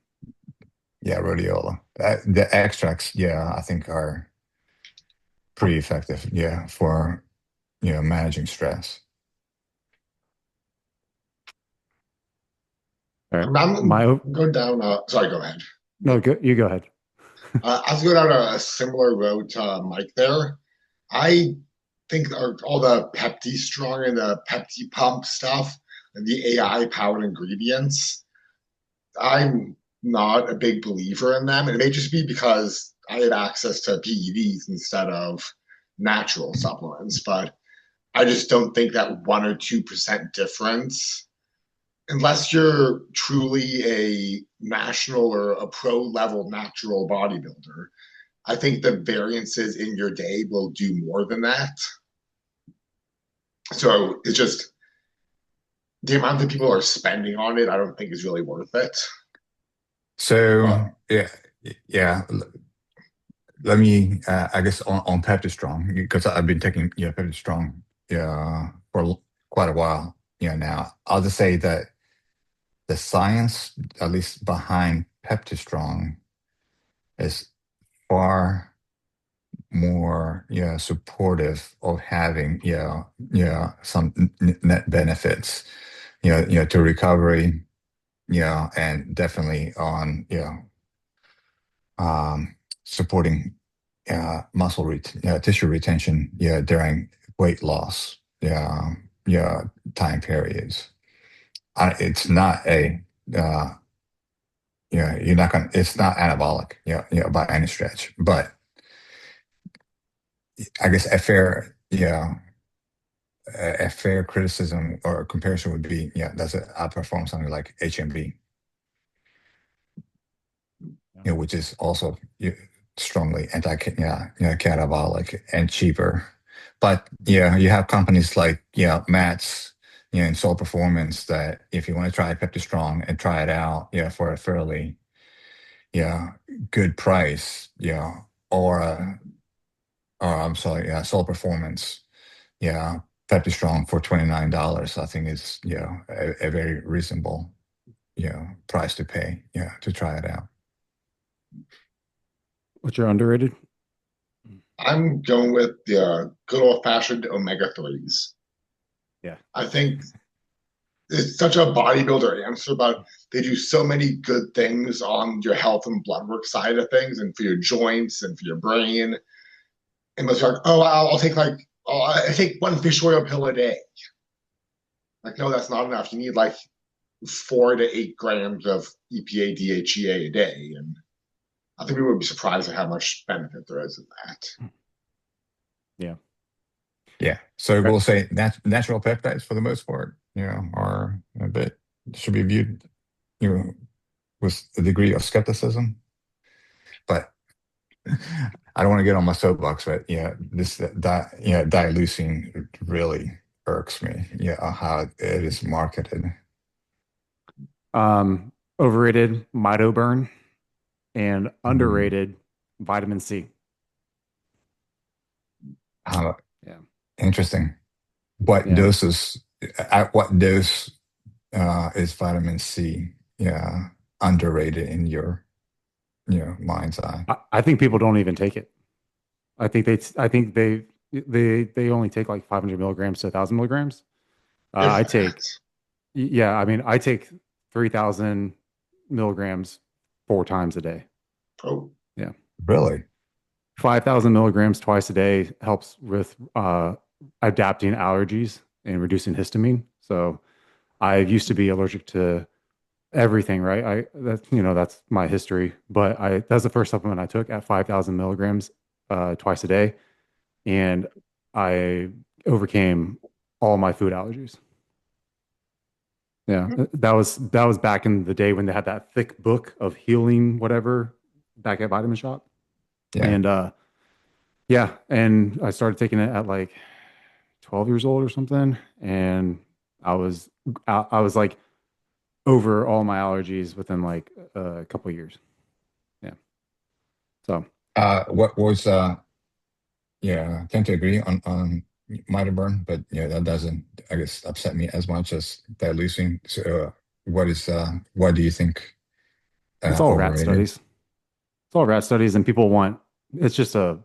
Yeah, rhodiola. The extracts, yeah, I think are pretty effective. Yeah, for managing stress. All right. I'm go down. Sorry, go ahead. No, you go ahead. I was going down a similar road to Mike there. I think all the Pepti Strong and the Pepti Pump stuff and the AI powered ingredients, I'm not a big believer in them. And it may just be because I have access to PEDs instead of natural supplements, but I just don't think that 1 or 2% difference, unless you're truly a national or a pro level natural bodybuilder, I think the variances in your day will do more than that. So it's just the amount that people are spending on it, I don't think is really worth it. So Uh, yeah, yeah. Let me, I guess, on Pepti Strong because I've been taking Pepti Strong for quite a while. Now I'll just say that the science, at least behind Pepti Strong, is far more supportive of having some net benefits to recovery and definitely on um supporting tissue retention, yeah, during weight loss, yeah, yeah, time periods. It's not a, uh, yeah, you're not gonna. It's not anabolic, by any stretch. But I guess a fair criticism or comparison would be, does it outperform something like HMB, Yeah. which is also strongly catabolic and cheaper. But yeah, you have companies like Matt's, and Soul Performance that if you want to try Pepti Strong and try it out, for a fairly good price, or I'm sorry, Soul Performance, yeah, Pepti Strong for $29, I think is a very reasonable price to pay, to try it out. What's your underrated? I'm going with the good old fashioned omega 3s. Yeah. I think it's such a bodybuilder answer, but they do so many good things on your health and blood work side of things and for your joints and for your brain. And most are like, oh, I'll take I take one fish oil pill a day. Like, no, that's not enough. You need like 4 to 8 grams of EPA, DHEA a day. And I think we would be surprised at how much benefit there is in that. Yeah. Yeah. So Okay. we'll say natural peptides for the most part, are a bit should be viewed, you know, with a degree of skepticism. But I don't want to get on my soapbox, but dileucine really irks me. Yeah, how it is marketed. Overrated mito burn and Mm. underrated vitamin C. How Yeah. interesting. What Yeah. doses? At what dose is vitamin C? Yeah, underrated in your mind's eye. I think people don't even take it. I think they only take like 500 milligrams to 1,000 milligrams. If I that. take, yeah, I mean, I take 3,000 milligrams 4 times a day. Oh, Yeah. Really? 5,000 milligrams twice a day helps with adapting allergies and reducing histamine. So I used to be allergic to everything, right? That's my history. But that's the first supplement I took at 5,000 milligrams twice a day, and I overcame all my food allergies. Yeah, that was back in the day when they had that thick book of healing whatever back at Vitamin Shop, Yeah. and yeah, and I started taking it at like 12 years old or something, and I was I was like over all my allergies within like a couple of years. Yeah. So What was Yeah, I tend to agree on Miterburn, but yeah, that doesn't, I guess, upset me as much as that losing. So, what do you think it's all rat overrated? studies. It's all rat studies, and people want it's just a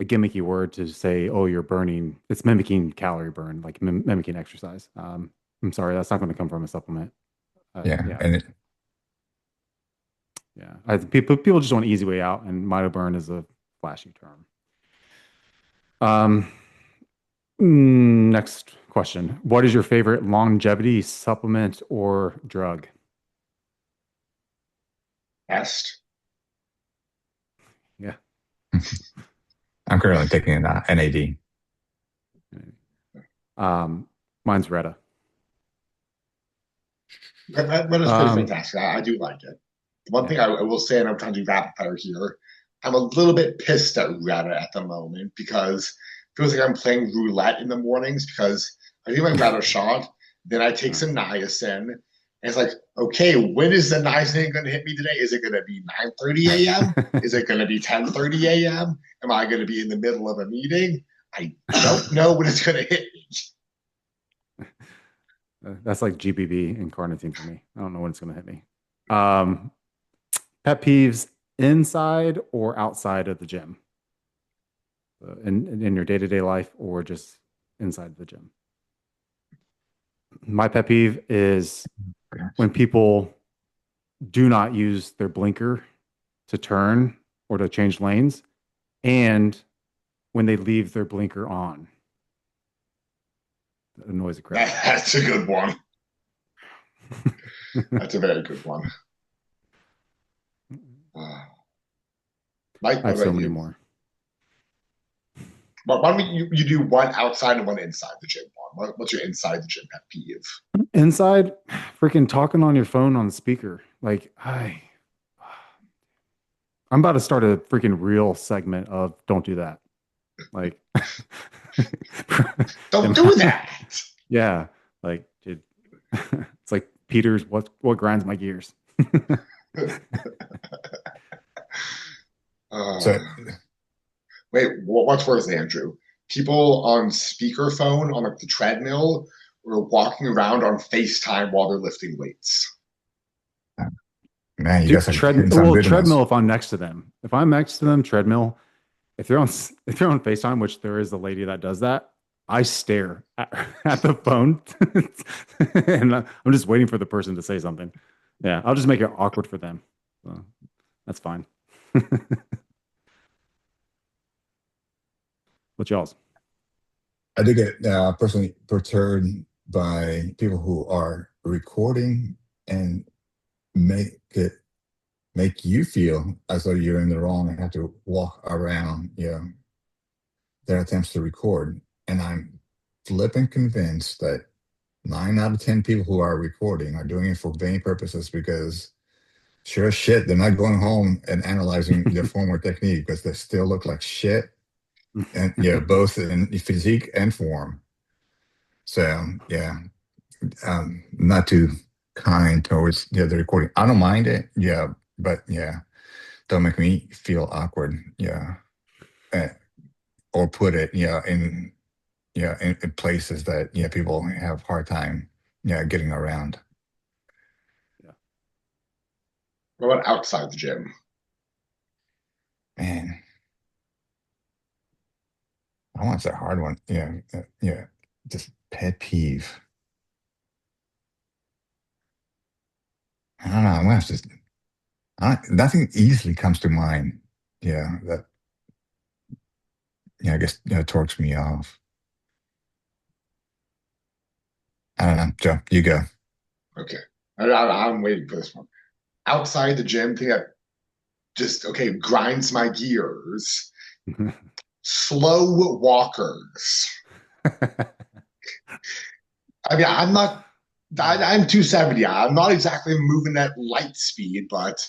gimmicky word to say, oh, you're burning. It's mimicking calorie burn, like mimicking exercise. I'm sorry, that's not going to come from a supplement. Yeah, Yeah, and yeah. People just want an easy way out, and mitoburn is a flashy term. Um, Next question: what is your favorite longevity supplement or drug? best. Yeah. I'm currently taking an NAD. Um, Mine's Retta. That is pretty Um, fantastic. I do like it. One yeah. thing I will say, and I'm trying to do rapid fire here, I'm a little bit pissed at Rata at the moment because it feels like I'm playing roulette in the mornings because I do my Rata shot, then I take some niacin, and it's like, okay, when is the niacin going to hit me today? Is it going to be 9:30 a.m.? Is it going to be 10:30 a.m.? Am I going to be in the middle of a meeting? I don't know when it's going to hit me. That's like GBB and carnitine for me. I don't know when it's going to hit me. Um, Pet peeves inside or outside of the gym, in your day to day life or just inside the gym. My pet peeve is when people do not use their blinker to turn or to change lanes and when they leave their blinker on. That annoys the crap out of me. That's a good one. That's a very good one. Uh, Mike, I what have so about many you? more. Why don't you do one outside and one inside the gym one? What's your inside the gym pet peeve? Inside, freaking talking on your phone on the speaker. Like, I'm about to start a freaking real segment of don't do that. Like, Don't do that. yeah, like, dude, it's like Peter's what grinds my gears. Uh, So Wait, what's worse, Andrew? People on speakerphone on like the treadmill or walking around on FaceTime while they're lifting weights. man, you guys Dude, are hitting some good treadmill ones. if I'm next to them. If I'm next to them, treadmill. If they're on FaceTime, which there is a lady that does that, I stare at the phone and I'm just waiting for the person to say something. Yeah, I'll just make it awkward for them. So that's fine. What y'all's? I do get personally perturbed by people who are recording and make it make you feel as though you're in the wrong and have to walk around, their attempts to record. And I'm flipping convinced that 9 out of 10 people who are recording are doing it for vain purposes because sure as shit, they're not going home and analyzing their form or technique because they still look like shit. And both in physique and form. So not too kind towards the recording. I don't mind it, but don't make me feel awkward, uh, or put it, in places that people have hard time, getting around. Yeah. What about outside the gym? Man, I want a hard one. Just pet peeve. I don't know. I'm gonna have to. Nothing easily comes to mind. That I guess torques me off. I don't know, Joe. You go. Okay. I'm waiting for this one. Outside the gym thing that just, okay, grinds my gears. Slow walkers. I mean, I'm 270. I'm not exactly moving at light speed, but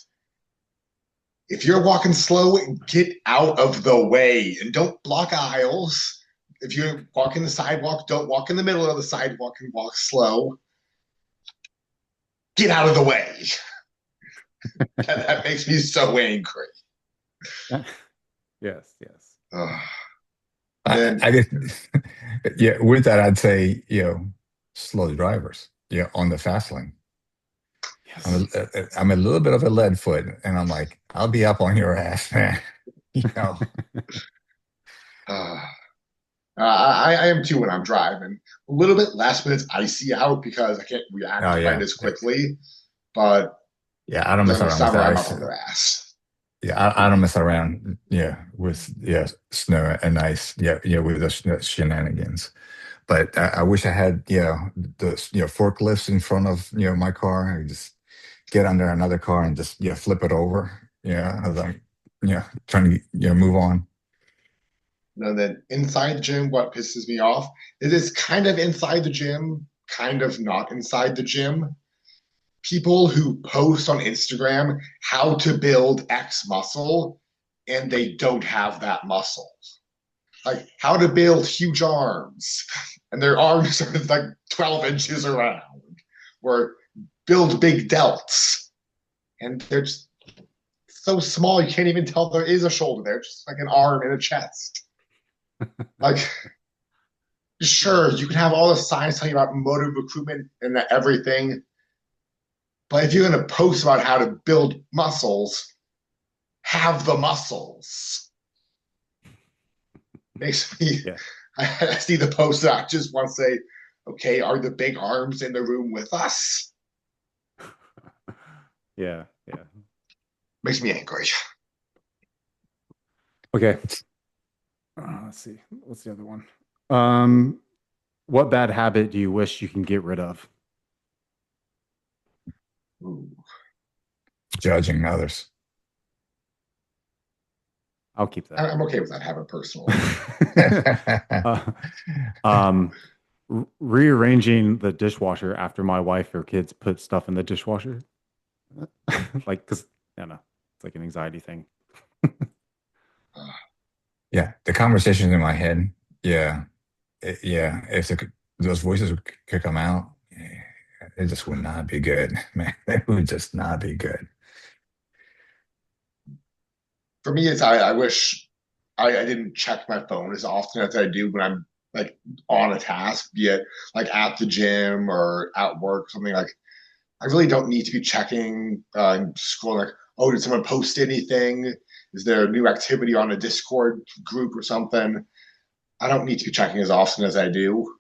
if you're walking slow, get out of the way and don't block aisles. If you're walking the sidewalk, don't walk in the middle of the sidewalk and walk slow. Get out of the way. That makes me so angry. Yes, yes. Uh, I then, guess, yeah. With that, I'd say slow drivers. On the fast lane. Yes. I'm a little bit of a lead foot, and I'm like, I'll be up on your ass, man. You know. uh, I am too when I'm driving. A little bit less when it's icy out because I can't Oh react quite yeah, as quickly. But yeah. I don't during mess the around with summer, I'm up ice. on their ass. Yeah, I don't mess around. With snow and ice. With the shenanigans. But I wish I had the forklifts in front of my car. I just get under another car and just flip it over. As I'm trying to move on. And then inside the gym, what pisses me off is it's kind of inside the gym, kind of not inside the gym. People who post on Instagram how to build X muscle and they don't have that muscle. Like how to build huge arms, and their arms are like 12 inches around, or build big delts, and they're just so small you can't even tell there is a shoulder there, just like an arm and a chest. Like, sure, you can have all the science telling you about motive recruitment and everything, but if you're going to post about how to build muscles, have the muscles. Makes me, Yeah. I see the post that I just want to say, okay, are the big arms in the room with us? Yeah. Yeah. Makes me angry. Okay. Let's see. What's the other one? Um, what bad habit do you wish you can get rid of? Ooh. Judging others. I'll keep that. I'm okay with that habit personally. uh, um, rearranging the dishwasher after my wife or kids put stuff in the dishwasher. Like, because, I don't know, it's like an anxiety thing. Yeah, the conversations in my head. Yeah, yeah. If those voices could come out, yeah, it just would not be good, man. It would just not be good. For me, it's I wish I didn't check my phone as often as I do when I'm like on a task, be it like at the gym or at work, something like I really don't need to be checking and scrolling like, oh, did someone post anything? Is there a new activity on a Discord group or something? I don't need to be checking as often as I do.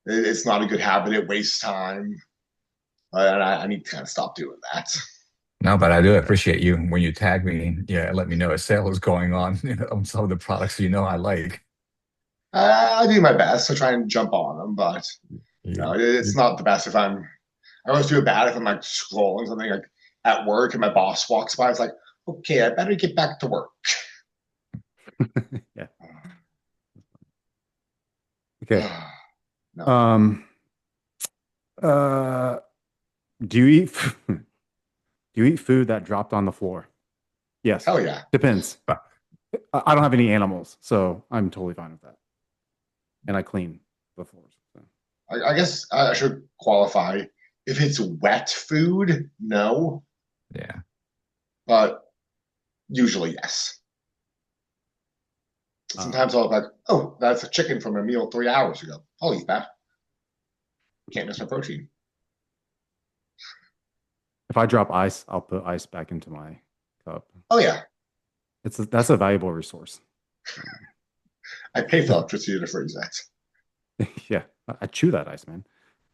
It's not a good habit. It wastes time. And I need to kind of stop doing that. No, but I do appreciate you when you tag me. Yeah, let me know a sale is going on on some of the products I like. I do my best to try and jump on them, but You, it's you not the best if I always feel bad if I'm like scrolling something like at work and my boss walks by. It's like, okay, I better get back to work. Yeah. Okay. No. Um, uh, do you eat do you eat food that dropped on the floor? Yes. Hell yeah. Depends. I don't have any animals, so I'm totally fine with that. And I clean the floors. So. I guess I should qualify. If it's wet food, no, yeah. but usually yes. Um, Sometimes I'll be like, oh, that's a chicken from a meal 3 hours ago. I'll eat that. Can't miss my protein. if I drop ice, I'll put ice back into my cup. Oh yeah, That's a valuable resource. I pay for electricity to freeze that. Yeah, I chew that ice, man.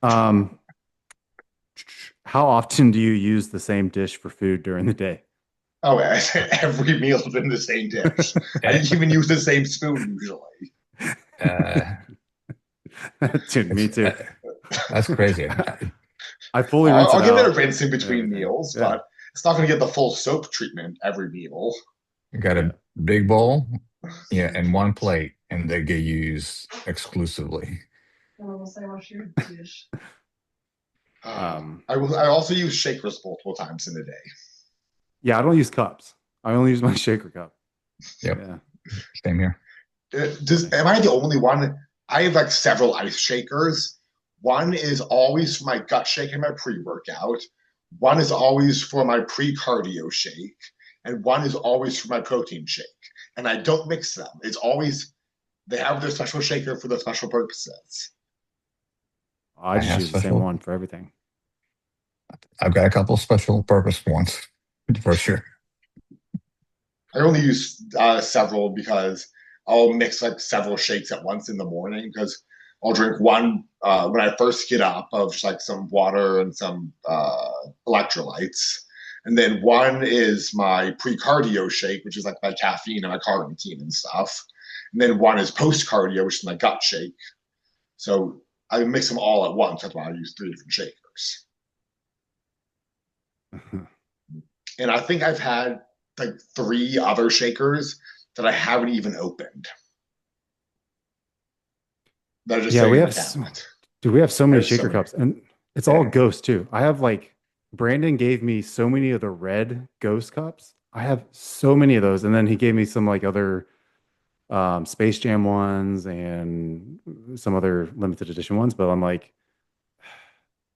Um, how often do you use the same dish for food during the day? Oh, yeah. Every meal's in the same dish. I Eh, even use the same spoon usually. Uh, Dude, me it's too. that's crazy. I fully rinse I'll it give it a out rinse in and between everything. meals, Yeah, but it's not going to get the full soap treatment every meal. You got yeah. a big bowl, yeah, and one plate, and they get used exclusively. Um, I also use shakers multiple times in a day. yeah, I don't use cups. I only use my shaker cup. Yep, Yeah. same here. Okay. Am I the only one? I have like several ice shakers. One is always for my gut shake and my pre-workout. One is always for my pre-cardio shake, and one is always for my protein shake. And I don't mix them. It's always they have their special shaker for the special purposes. I I just have use the same special. one for everything. I've got a couple special purpose ones for sure. I only use several because I'll mix like several shakes at once in the morning because I'll drink one when I first get up of just like some water and some electrolytes. And then one is my pre-cardio shake, which is like my caffeine and my carnitine and stuff. And then one is post-cardio, which is my gut shake. So I mix them all at once. That's why I use three different shakers. And I think I've had like three other shakers that I haven't even opened that are just Yeah, sitting in my cabinet. we have so I many have so shaker many. cups, and it's all Yeah. ghost too. I have like Brandon gave me so many of the red ghost cups. I have so many of those, and then he gave me some like other Space Jam ones and some other limited edition ones. But I'm like,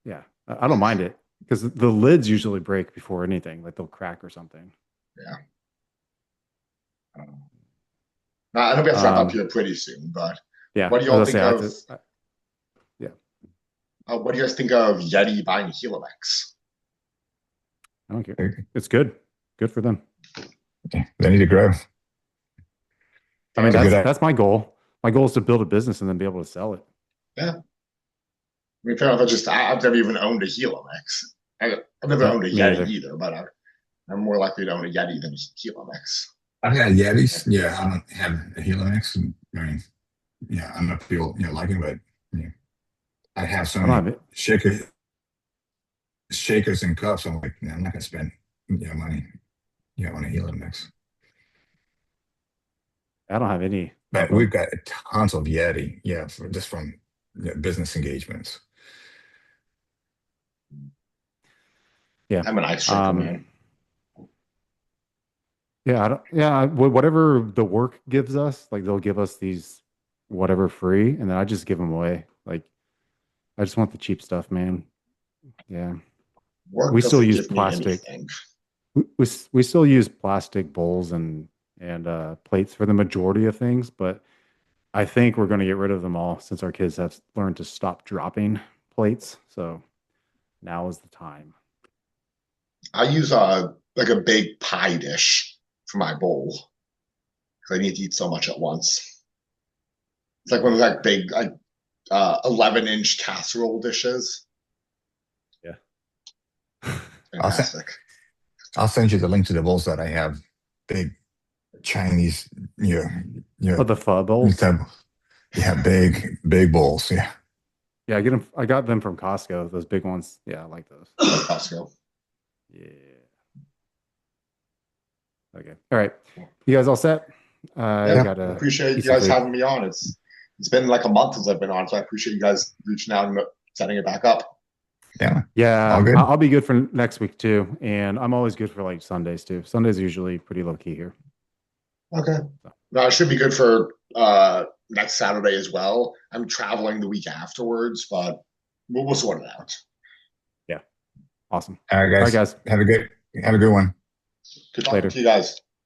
yeah, I don't mind it because the lids usually break before anything, like they'll crack or something. Yeah. Now, I know we have to wrap up Um, here pretty soon, but yeah, what do as y'all I think say, I have of? to, yeah, What do you guys think of Yeti buying Helimex? I don't care. They It's good for them. they need to grow. I mean, It's a good. that's my goal. My goal is to build a business and then be able to sell it. Yeah. I mean, fair enough. I've never even owned a Helimex. I've never owned a Me Yeti either. either, but I'm more likely to own a Yeti than a Helimex. I've had Yetis. Yeah, I don't have a Helix. And, I mean, yeah, I don't know if people like it, but yeah, I have so I don't many have it. shakers and cups. I'm like, I'm not gonna spend money on a Helix. I don't have any of But we've them. got tons of Yeti. Yeah, just from business engagements. Yeah. I'm an ice drinker, Um, man. yeah, I don't, yeah, whatever the work gives us, like they'll give us these whatever free, and then I just give them away. Like I just want the cheap stuff, man. Yeah. Work We still doesn't use give me plastic. anything. We still use plastic bowls and plates for the majority of things, but I think we're going to get rid of them all since our kids have learned to stop dropping plates. So now is the time. I use like a big pie dish for my bowl because I need to eat so much at once. It's like one of those like big like 11-inch casserole dishes. Yeah. I'll send Fantastic. I'll send you the link to the bowls that I have. Big Chinese, Oh, the pho bowls. type- yeah, big bowls. Yeah, Yeah, I get them. I got them from Costco. Those big ones. Yeah, I like those. Costco. Yeah. Okay. All right. You guys all set? I Yeah, yeah, gotta appreciate eat you some guys food. having me on. It's been like a month since I've been on, so I appreciate you guys reaching out and setting it back up. yeah. All Yeah, good. I'll be good for next week too, and I'm always good for like Sundays too. Sundays are usually pretty low key here. Okay. So, No, it should be good for next Saturday as well. I'm traveling the week afterwards, but we'll sort it out. yeah, awesome. All right, All right, guys. guys. Have a good one. Good talking Later. to you guys.